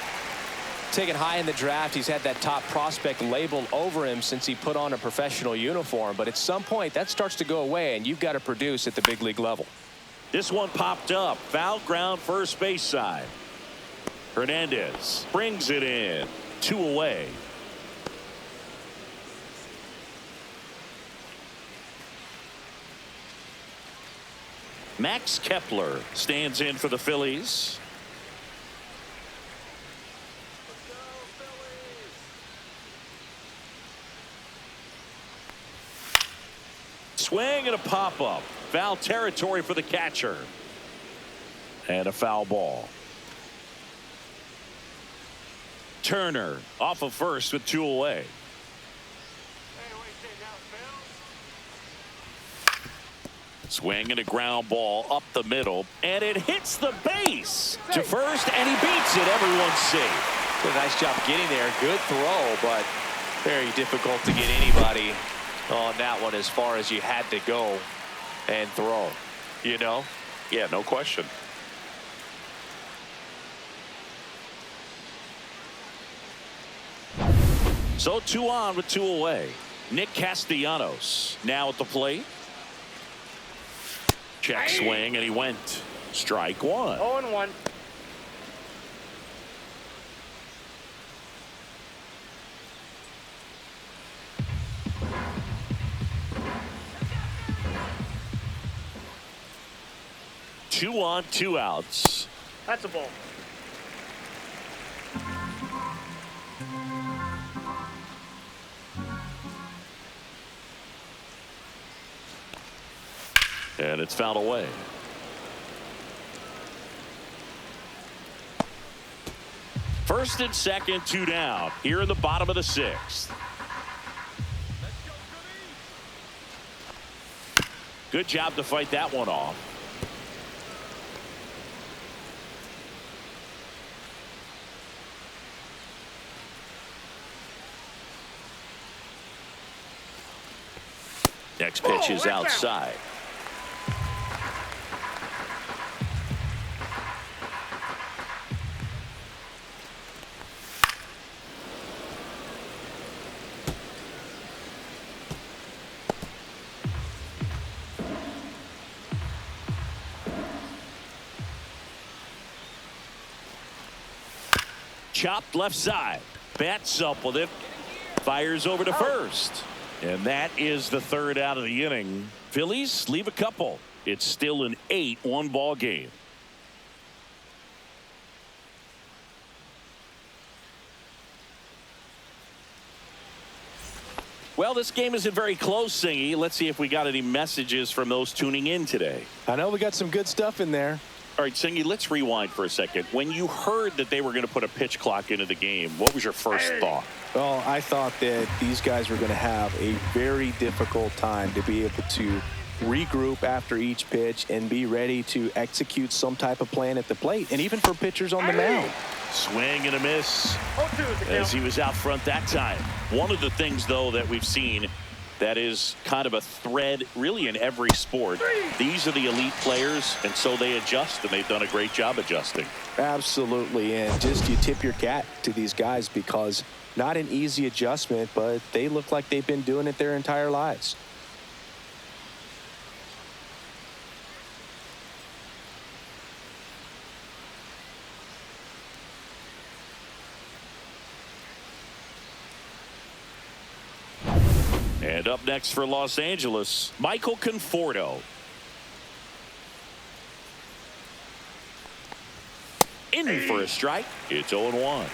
Taken high in the draft, he's had that top prospect labeled over him since he put on a professional uniform. But at some point, that starts to go away, and you've got to produce at the big league level. This one popped up. Foul ground, first base side. Hernandez brings it in. 2 away. Max Kepler stands in for the Phillies. Swing and a pop-up. Foul territory for the catcher. And a foul ball. Turner off of first with 2 away. Swing and a ground ball up the middle, and it hits the base to first, and he beats it. Everyone's safe. Did a nice job getting there. Good throw, but very difficult to get anybody on that one as far as you had to go and throw. You know? Yeah, no question. So 2 on with 2 away. Nick Castellanos now at the plate. Check swing, and he went. Strike 1. 0-1. 2 on, 2 outs. That's a ball. And it's fouled away. First and second, 2 down here in the bottom of the 6th. Good job to fight that one off. Next pitch is outside. Chopped left side. Bats up with it. Fires over to first. And that is the 3rd out of the inning. Phillies leave a couple. It's still an 8-1 ball game. Well, this game isn't very close, Singy. Let's see if we got any messages from those tuning in today. I know we got some good stuff in there. All right, Singy, let's rewind for a second. When you heard that they were going to put a pitch clock into the game, what was your first thought? Well, I thought that these guys were going to have a very difficult time to be able to regroup after each pitch and be ready to execute some type of plan at the plate, and even for pitchers on the mound. Swing and a miss as he was out front that time. One of the things, though, that we've seen that is kind of a thread really in every sport. These are the elite players, and so they adjust, and they've done a great job adjusting. Absolutely, and just you tip your cap to these guys because not an easy adjustment, but they look like they've been doing it their entire lives. And up next for Los Angeles, Michael Conforto. In for a strike. It's 0-1.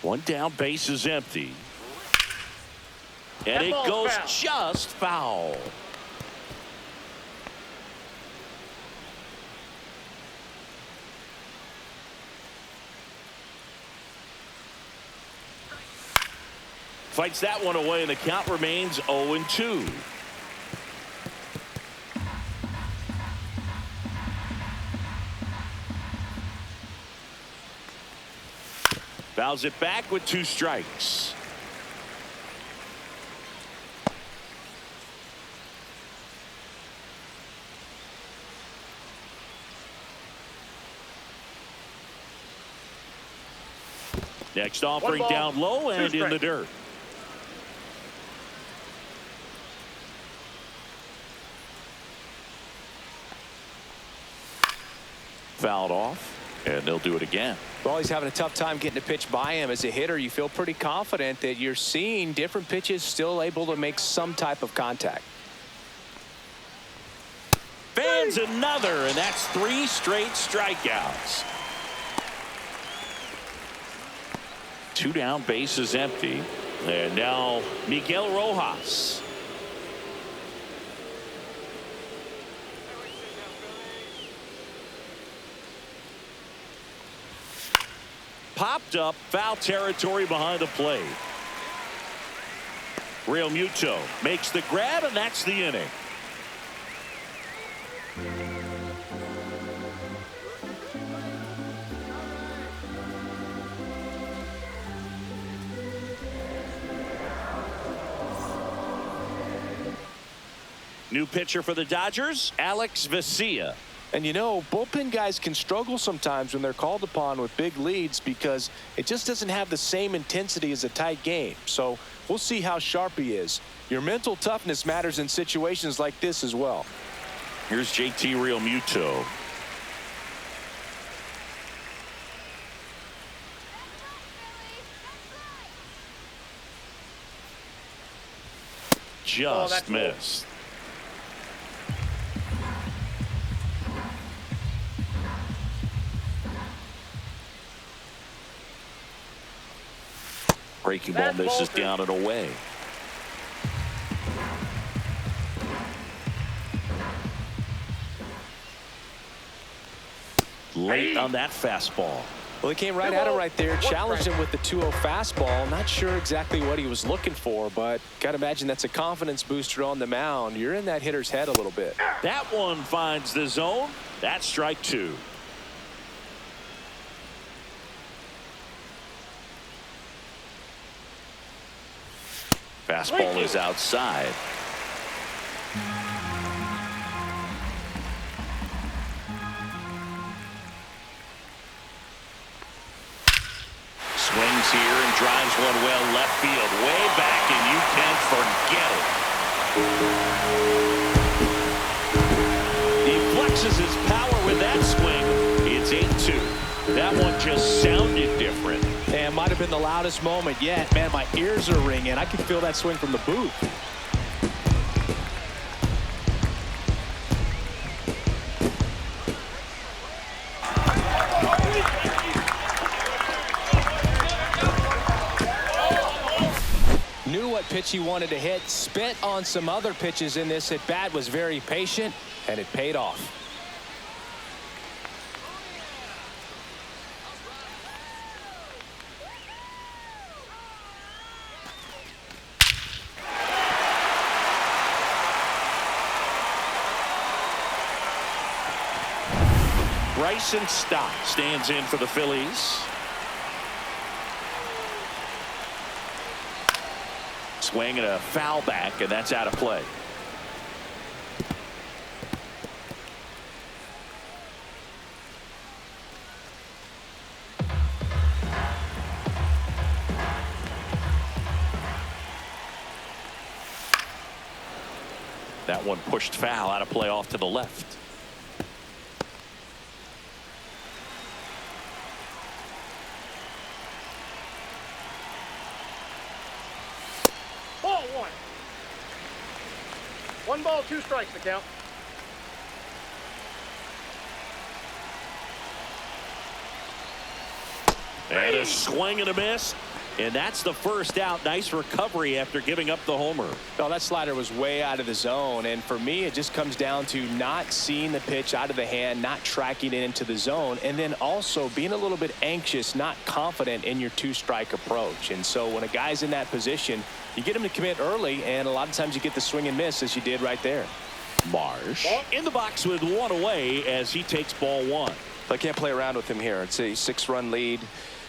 One down, base is empty. And it goes just foul. Fights that one away, and the count remains 0-2. Fouls it back with 2 strikes. Next offering down low and in the dirt. Fouled off, and they'll do it again. Well, he's having a tough time getting a pitch by him. As a hitter, you feel pretty confident that you're seeing different pitches still able to make some type of contact. Fans another, and that's 3 straight strikeouts. 2 down, base is empty. And now Miguel Rojas. Popped up, foul territory behind the plate. Real Muto makes the grab, and that's the inning. New pitcher for the Dodgers, Alex Vesia. And you know, bullpen guys can struggle sometimes when they're called upon with big leads because it just doesn't have the same intensity as a tight game. So we'll see how sharp he is. Your mental toughness matters in situations like this as well. Here's JT Real Muto. just missed. Breaking ball misses down and away. Late on that fastball. Well, he came right at him right there, challenged him with the 2-0 fastball. Not sure exactly what he was looking for, but got to imagine that's a confidence booster on the mound. You're in that hitter's head a little bit. That one finds the zone. That's strike 2. Fastball is outside. Swings here and drives one well left field, way back, and you can forget it. He flexes his power with that swing. It's 8-2. That one just sounded different. And might have been the loudest moment yet. Man, my ears are ringing. I can feel that swing from the booth. Knew what pitch he wanted to hit. Spent on some other pitches in this at bat. Was very patient, and it paid off. Bryson Stott stands in for the Phillies. Swing and a foul back, and that's out of play. That one pushed foul, out of play, off to the left. Ball 1. 1 ball, 2 strikes to count. And a swing and a miss. And that's the first out. Nice recovery after giving up the homer. Oh, that slider was way out of the zone. And for me, it just comes down to not seeing the pitch out of the hand, not tracking it into the zone, and then also being a little bit anxious, not confident in your 2-strike approach. And so when a guy's in that position, you get him to commit early, and a lot of times you get the swing and miss, as you did right there. Marsh in the box with 1 away as he takes ball 1. I can't play around with him here. It's a 6-run lead.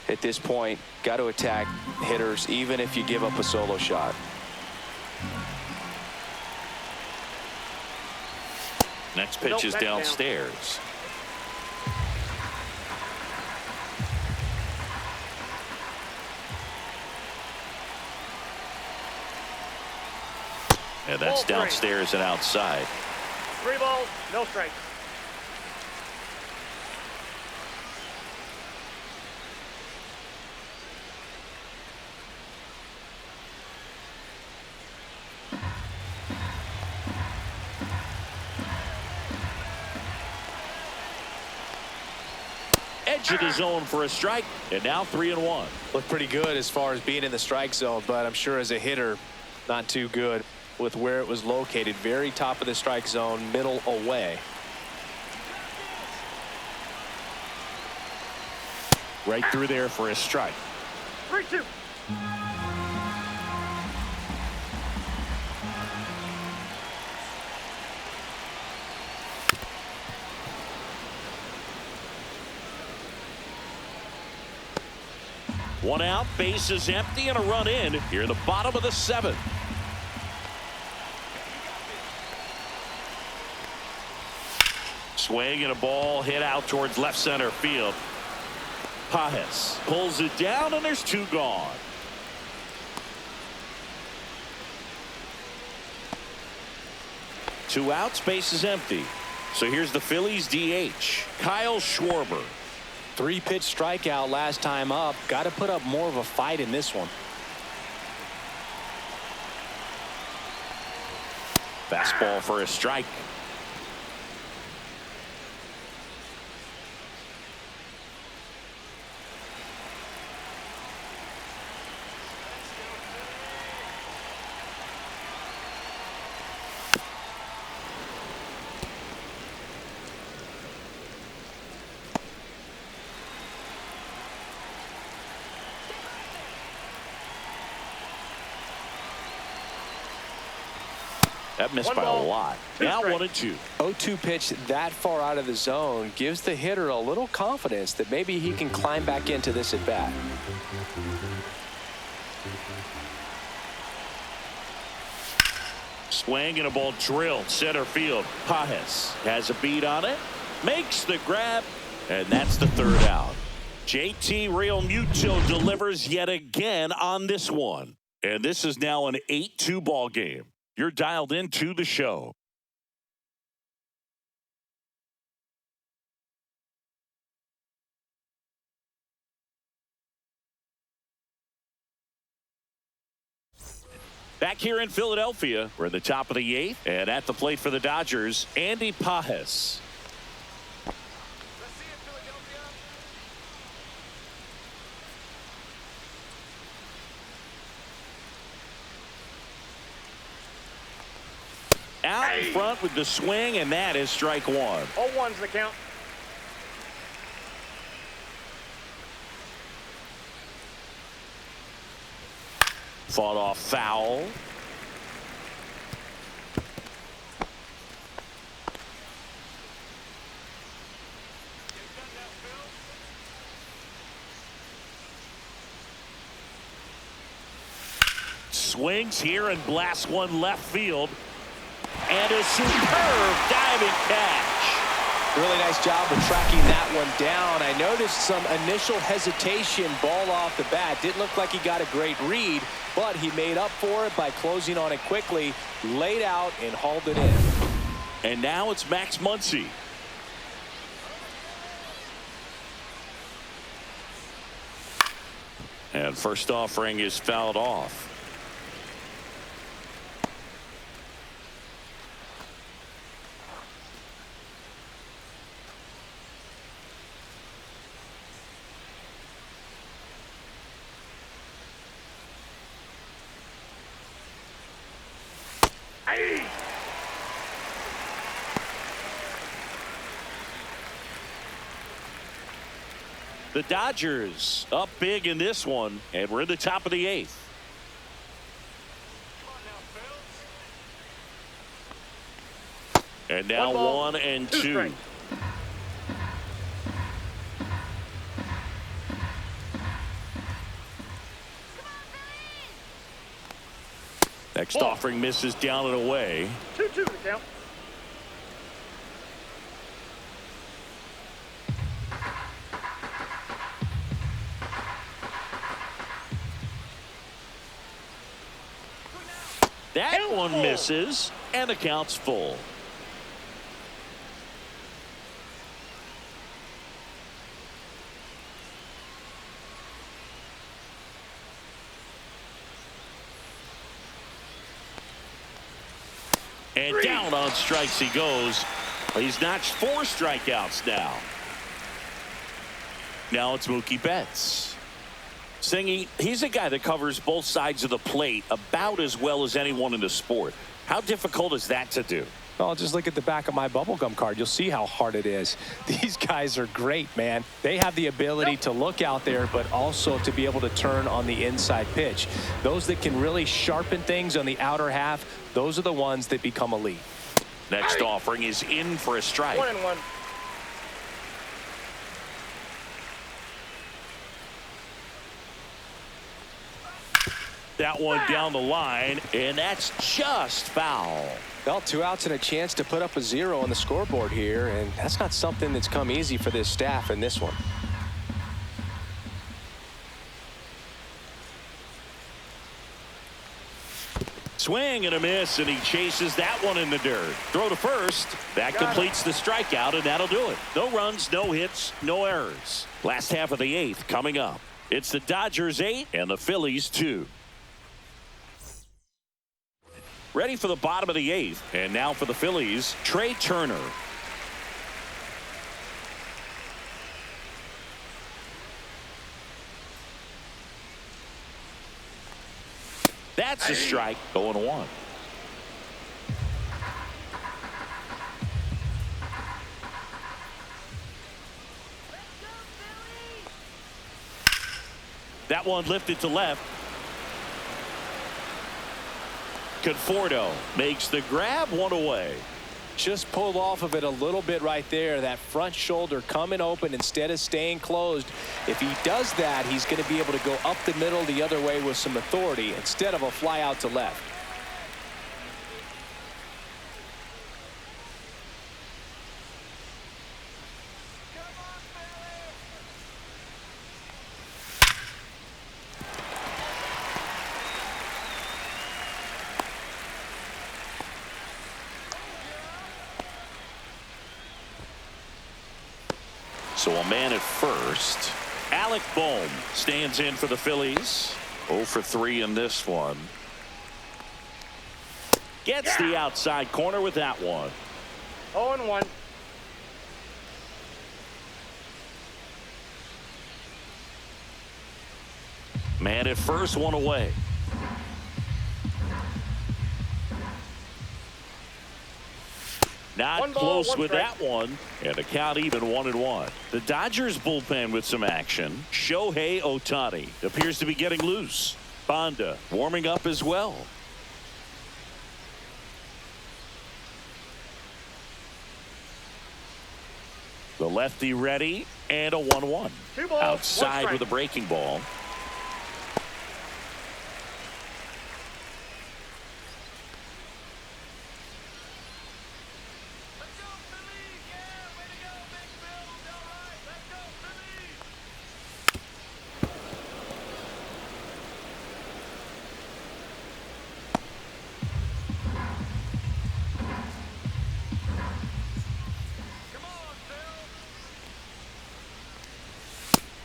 At this point, got to attack hitters even if you give up a solo shot. Next pitch is downstairs. And that's downstairs and outside. 3 balls, no strikes. Edge of the zone for a strike, and now 3-1. Looked pretty good as far as being in the strike zone, but I'm sure as a hitter, not too good with where it was located. Very top of the strike zone, middle away. Right through there for a strike. 3-2. One out, base is empty, and a run in here in the bottom of the 7th. Swing and a ball hit out towards left center field. Pajes pulls it down, and there's 2 gone. Two outs, base is empty. So here's the Phillies DH, Kyle Schwarber. 3-pitch strikeout last time up. Got to put up more of a fight in this one. Fastball for a strike. That missed by a lot. Now 1-2. 0-2 pitch that far out of the zone gives the hitter a little confidence that maybe he can climb back into this at bat. Swing and a ball drilled center field. Pajes has a beat on it, makes the grab, and that's the third out. JT Realmuto delivers yet again on this one, and this is now an 8-2 ball game. You're dialed into the show. Back here in Philadelphia, we're in the top of the 8th, and at the plate for the Dodgers, Andy Pajes. Out in front with the swing, and that is strike one. 0-1's the count. Fought off foul. Swings here and blasts one left field. And a superb diving catch. Really nice job of tracking that one down. I noticed some initial hesitation, ball off the bat. Didn't look like he got a great read, but he made up for it by closing on it quickly, laid out, and hauled it in. And now it's Max Muncy. And first offering is fouled off. The Dodgers up big in this one, and we're in the top of the 8th. And now 1-2. Next offering misses down and away. 2-2 the count. That one misses, and the count's full. And down on strikes he goes. He's notched 4 strikeouts now. Now it's Mookie Betts. Singy, he's a guy that covers both sides of the plate about as well as anyone in the sport. How difficult is that to do? Well, just look at the back of my bubblegum card. You'll see how hard it is. These guys are great, man. They have the ability to look out there, but also to be able to turn on the inside pitch. Those that can really sharpen things on the outer half, those are the ones that become elite. Next offering is in for a strike. 1-1. That one down the line, and that's just foul. Well, 2 outs and a chance to put up a 0 on the scoreboard here, and that's not something that's come easy for this staff in this one. Swing and a miss, and he chases that one in the dirt. Throw to first. That completes the strikeout, and that'll do it. No runs, no hits, no errors. Last half of the 8th coming up. It's the Dodgers 8 and the Phillies 2. Ready for the bottom of the 8th. And now for the Phillies, Trey Turner. That's a strike. 0-1. That one lifted to left. Conforto makes the grab, 1 away. Just pulled off of it a little bit right there. That front shoulder coming open instead of staying closed. If he does that, he's going to be able to go up the middle the other way with some authority instead of a fly out to left. So a man at first. Alec Bohm stands in for the Phillies. 0 for 3 in this one. Gets the outside corner with that one. 0-1. Man at first, 1 away. Not close with that one. And the count even 1-1. The Dodgers bullpen with some action. Shohei Ohtani appears to be getting loose. Banda warming up as well. The lefty ready and a 1-1. 2 balls, Outside 1 with a breaking ball.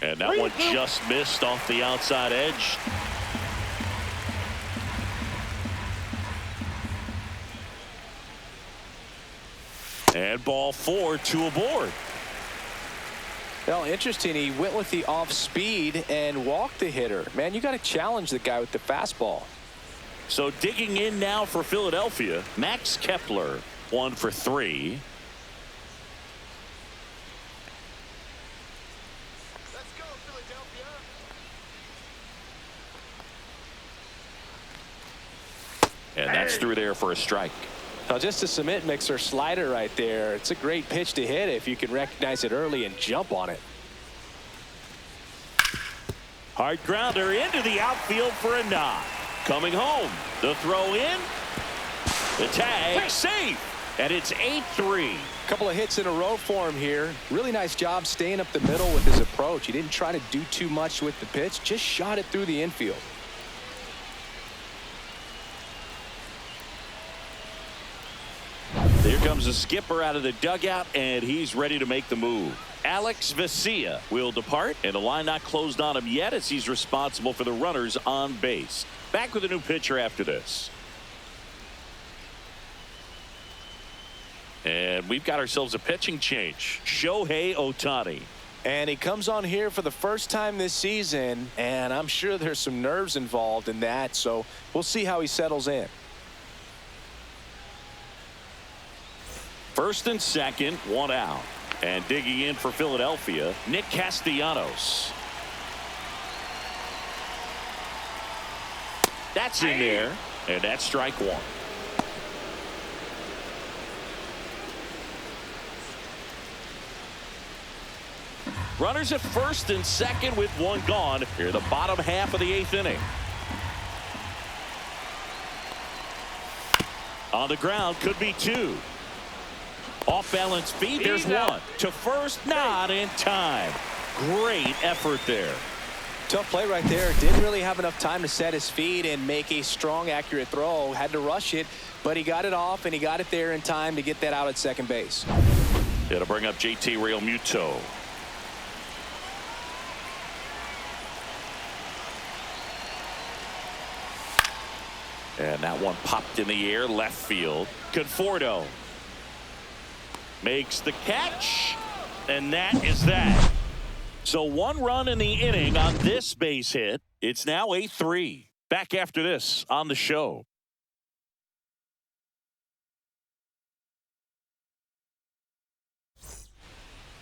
And that one just missed off the outside edge. And ball 4, 2 aboard. Well, interesting. He went with the off speed and walked the hitter. Man, you got to challenge the guy with the fastball. So digging in now for Philadelphia, Max Kepler, 1 for 3. And that's through there for a strike. Now, just a cement mixer slider right there. It's a great pitch to hit if you can recognize it early and jump on it. Hard grounder into the outfield for a knock. Coming home. The throw in. The tag safe. And it's 8-3. Couple of hits in a row for him here. Really nice job staying up the middle with his approach. He didn't try to do too much with the pitch. Just shot it through the infield. Here comes the skipper out of the dugout, and he's ready to make the move. Alex Vesia will depart, and the line not closed on him yet as he's responsible for the runners on base. Back with a new pitcher after this. And we've got ourselves a pitching change. Shohei Ohtani. And he comes on here for the first time this season, and I'm sure there's some nerves involved in that, so we'll see how he settles in. First and second, 1 out. And digging in for Philadelphia, Nick Castellanos. That's in there, and that's strike 1. Runners at first and second with 1 gone. Here the bottom half of the 8th inning. On the ground, could be 2. Off balance feet, there's 1. To first, not in time. Great effort there. Tough play right there. Didn't really have enough time to set his feet and make a strong, accurate throw. Had to rush it, but he got it off, and he got it there in time to get that out at second base. It'll bring up JT Realmuto. And that one popped in the air left field. Conforto makes the catch, and that is that. So 1 run in the inning on this base hit. It's now 8-3. Back after this on the show.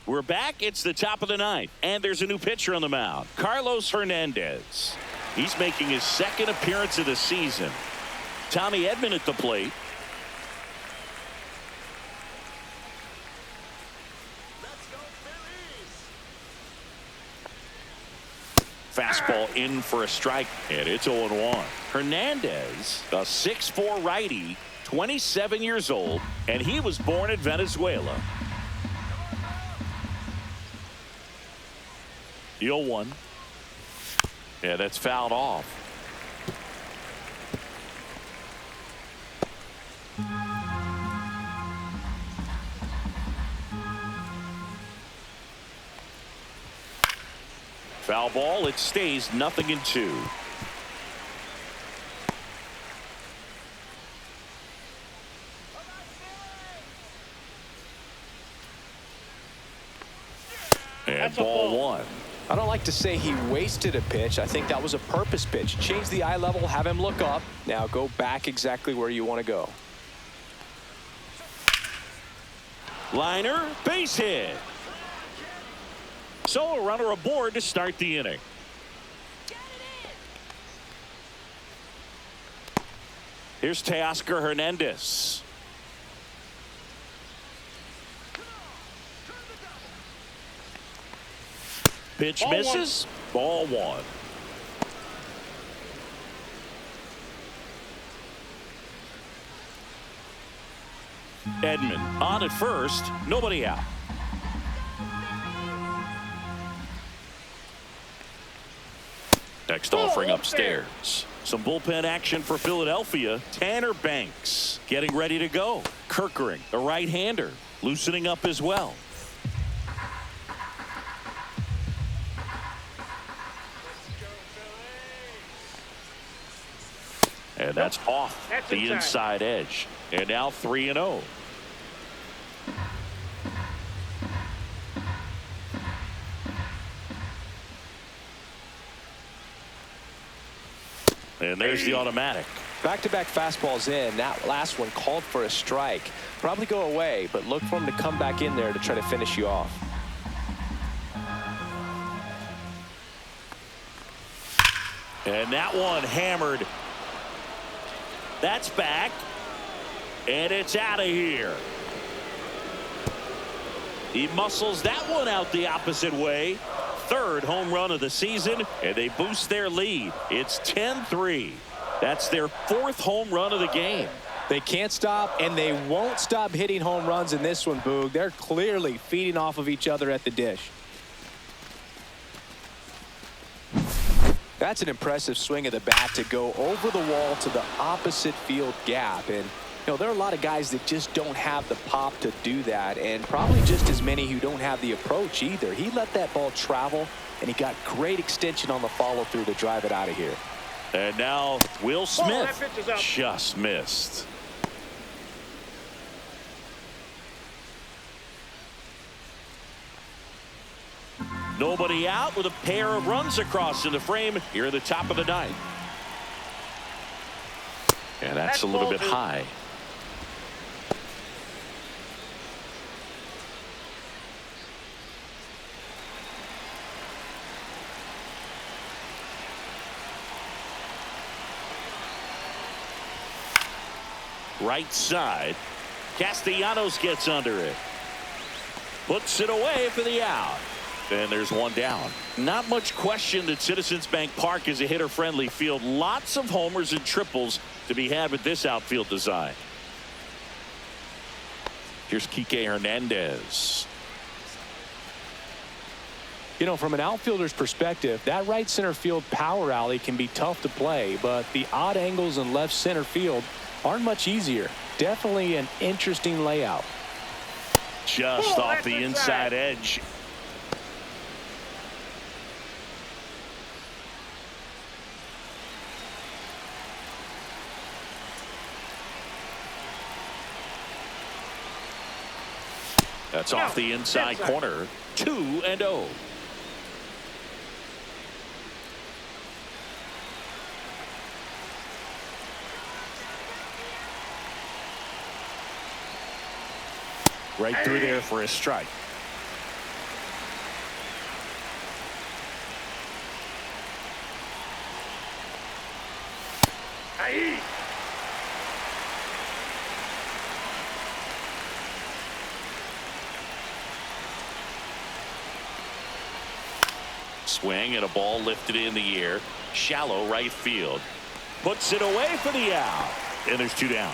We're back. It's the top of the 9th, and there's a new pitcher on the mound, Carlos Hernandez. He's making his 2nd appearance of the season. Tommy Edman at the plate. Let's go Phillies. Fastball in for a strike, and it's 0-1. Hernandez, a 6'4" righty, 27 years old, and he was born in Venezuela. The 0-1. Yeah, that's fouled off. Foul ball. It stays 0-2. And ball 1. I don't like to say he wasted a pitch. I think that was a purpose pitch. Change the eye level, have him look up. Now go back exactly where you want to go. Liner, base hit. So a runner aboard to start the inning. Here's Teoscar Hernandez. Pitch misses. Ball 1. Edman on at first. Nobody out. Next offering upstairs. Some bullpen action for Philadelphia. Tanner Banks getting ready to go. Kirkering, the right-hander, loosening up as well. And that's off the inside edge. And now 3-0. And there's the automatic. Back-to-back fastballs in. That last one called for a strike. Probably go away, but look for him to come back in there to try to finish you off. And that one hammered. That's back. And it's out of here. He muscles that one out the opposite way. 3rd home run of the season, and they boost their lead. It's 10-3. That's their 4th home run of the game. They can't stop, and they won't stop hitting home runs in this one, Boog. They're clearly feeding off of each other at the dish. That's an impressive swing of the bat to go over the wall to the opposite field gap. And, you know, there are a lot of guys that just don't have the pop to do that, and probably just as many who don't have the approach either. He let that ball travel, and he got great extension on the follow-through to drive it out of here. And now Will Smith that pitch is up. just missed. Nobody out with a pair of runs across in the frame here at the top of the 9th. And that's a little bit high. Right side. Castellanos gets under it. Puts it away for the out. And there's one down. Not much question that Citizens Bank Park is a hitter-friendly field. Lots of homers and triples to be had with this outfield design. Here's Kike Hernandez. You know, from an outfielder's perspective, that right center field power alley can be tough to play, but the odd angles in left center field aren't much easier. Definitely an interesting layout. Just off the inside edge. That's off the inside corner. 2-0. Right through there for a strike. Aye. Swing and a ball lifted in the air. Shallow right field. Puts it away for the out. And there's 2 down.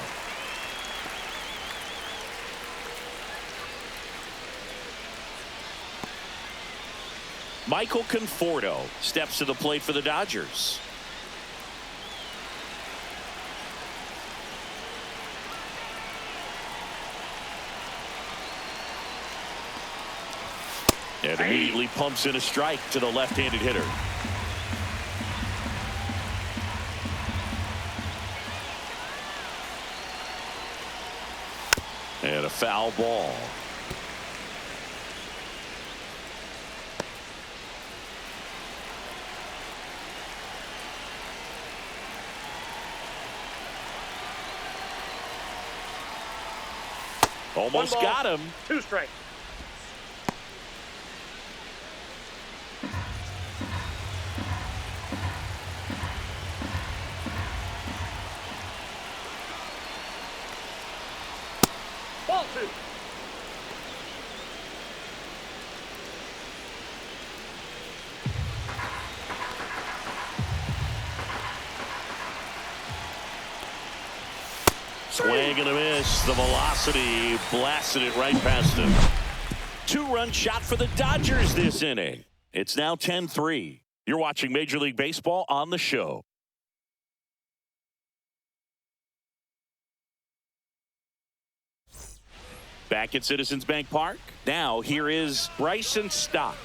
Michael Conforto steps to the plate for the Dodgers. And immediately pumps in a strike to the left-handed hitter. And a foul ball. Almost got him. 2 strikes. Ball 2. Swing and a miss. The velocity blasted it right past him. 2-run shot for the Dodgers this inning. It's now 10-3. You're watching Major League Baseball on the show. Back at Citizens Bank Park. Now here is Bryson Stott.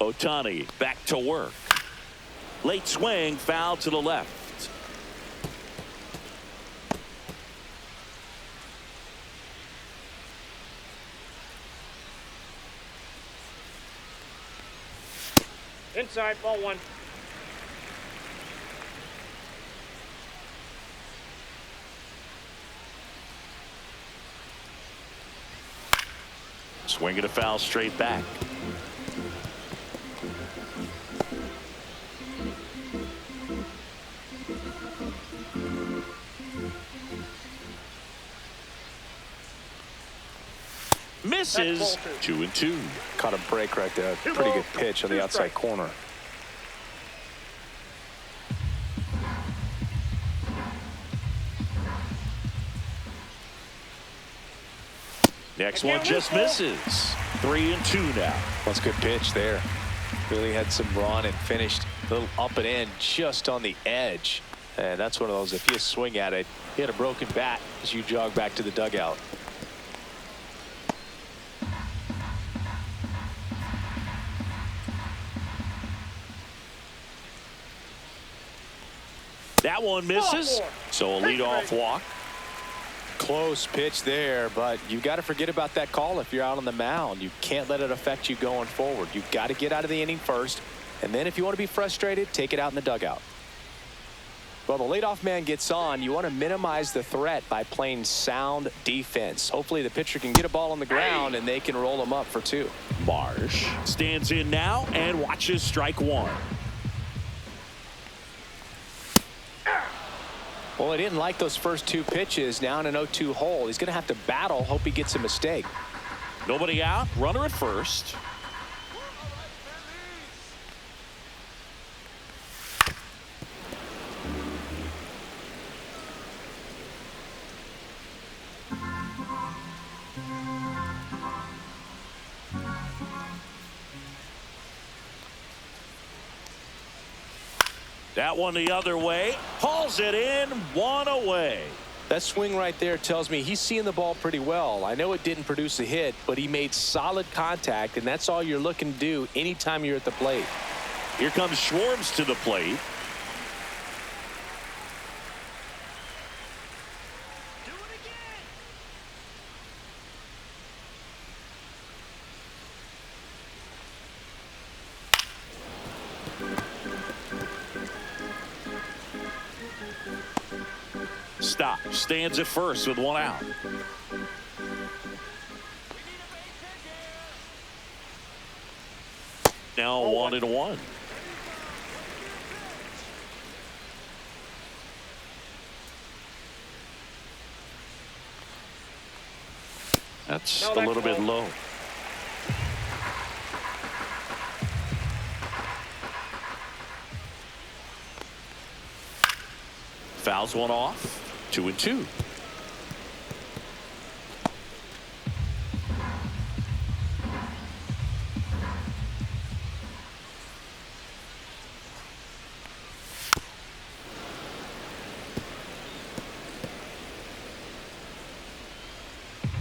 Ohtani back to work. Late swing, foul to the left. Inside, ball 1. Swing and a foul straight back. Misses. 2-2. Caught a break right there. 2 Pretty balls, good pitch on 2 the outside strikes. corner. Next one just misses. 3-2 now. That's a good pitch there. Really had some run and finished a little up and in just on the edge. And that's one of those, if you swing at it, you had a broken bat as you jog back to the dugout. That one misses. So a leadoff walk. Close pitch there, but you got to forget about that call if you're out on the mound. You can't let it affect you going forward. You've got to get out of the inning first, and then if you want to be frustrated, take it out in the dugout. Well, the leadoff man gets on. You want to minimize the threat by playing sound defense. Hopefully the pitcher can get a ball on the ground and they can roll him up for 2. Marsh stands in now and watches strike 1. Well, he didn't like those first 2 pitches. Now in an 0-2 hole, he's going to have to battle. Hope he gets a mistake. Nobody out. Runner at first. That one the other way. Hauls it in. 1 away. That swing right there tells me he's seeing the ball pretty well. I know it didn't produce a hit, but he made solid contact, and that's all you're looking to do anytime you're at the plate. Here comes Schwartz to the plate. Stop. Stands at first with one out. Now 1-1. That's a little bit low. Fouls one off. 2-2.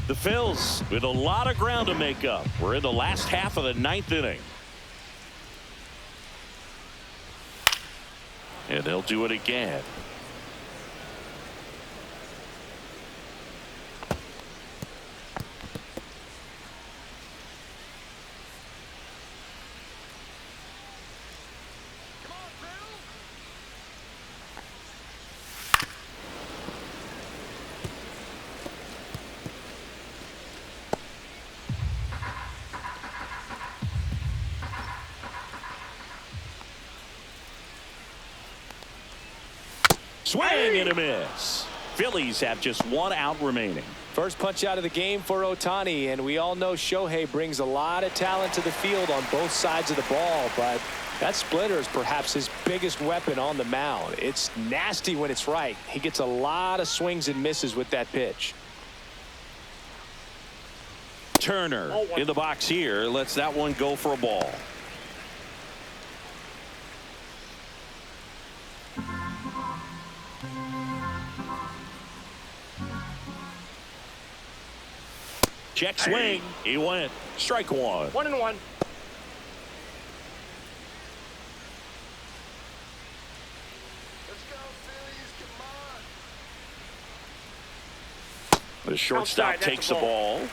The Phillies with a lot of ground to make up. We're in the last half of the 9th inning. And they'll do it again. Swing and a miss. Phillies have just one out remaining. First punch out of the game for Ohtani, and we all know Shohei brings a lot of talent to the field on both sides of the ball, but that splitter is perhaps his biggest weapon on the mound. It's nasty when it's right. He gets a lot of swings and misses with that pitch. Turner in the box here lets that one go for a ball. Check swing. He went. Strike one. 1-1. Let's go, Phillies. Come on. The shortstop Outside, takes that's the a ball. ball.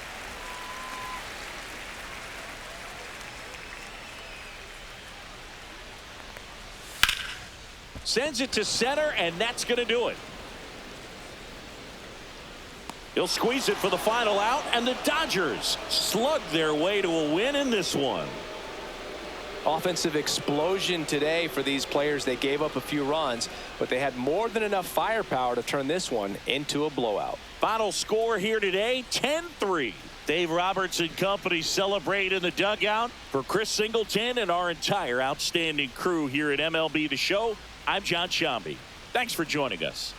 Sends it to center, and that's going to do it. He'll squeeze it for the final out, and the Dodgers slug their way to a win in this one. Offensive explosion today for these players. They gave up a few runs, but they had more than enough firepower to turn this one into a blowout. Final score here today, 10-3. Dave Roberts and company celebrate in the dugout. For Chris Singleton and our entire outstanding crew here at MLB The Show, I'm John Shambi. Thanks for joining us.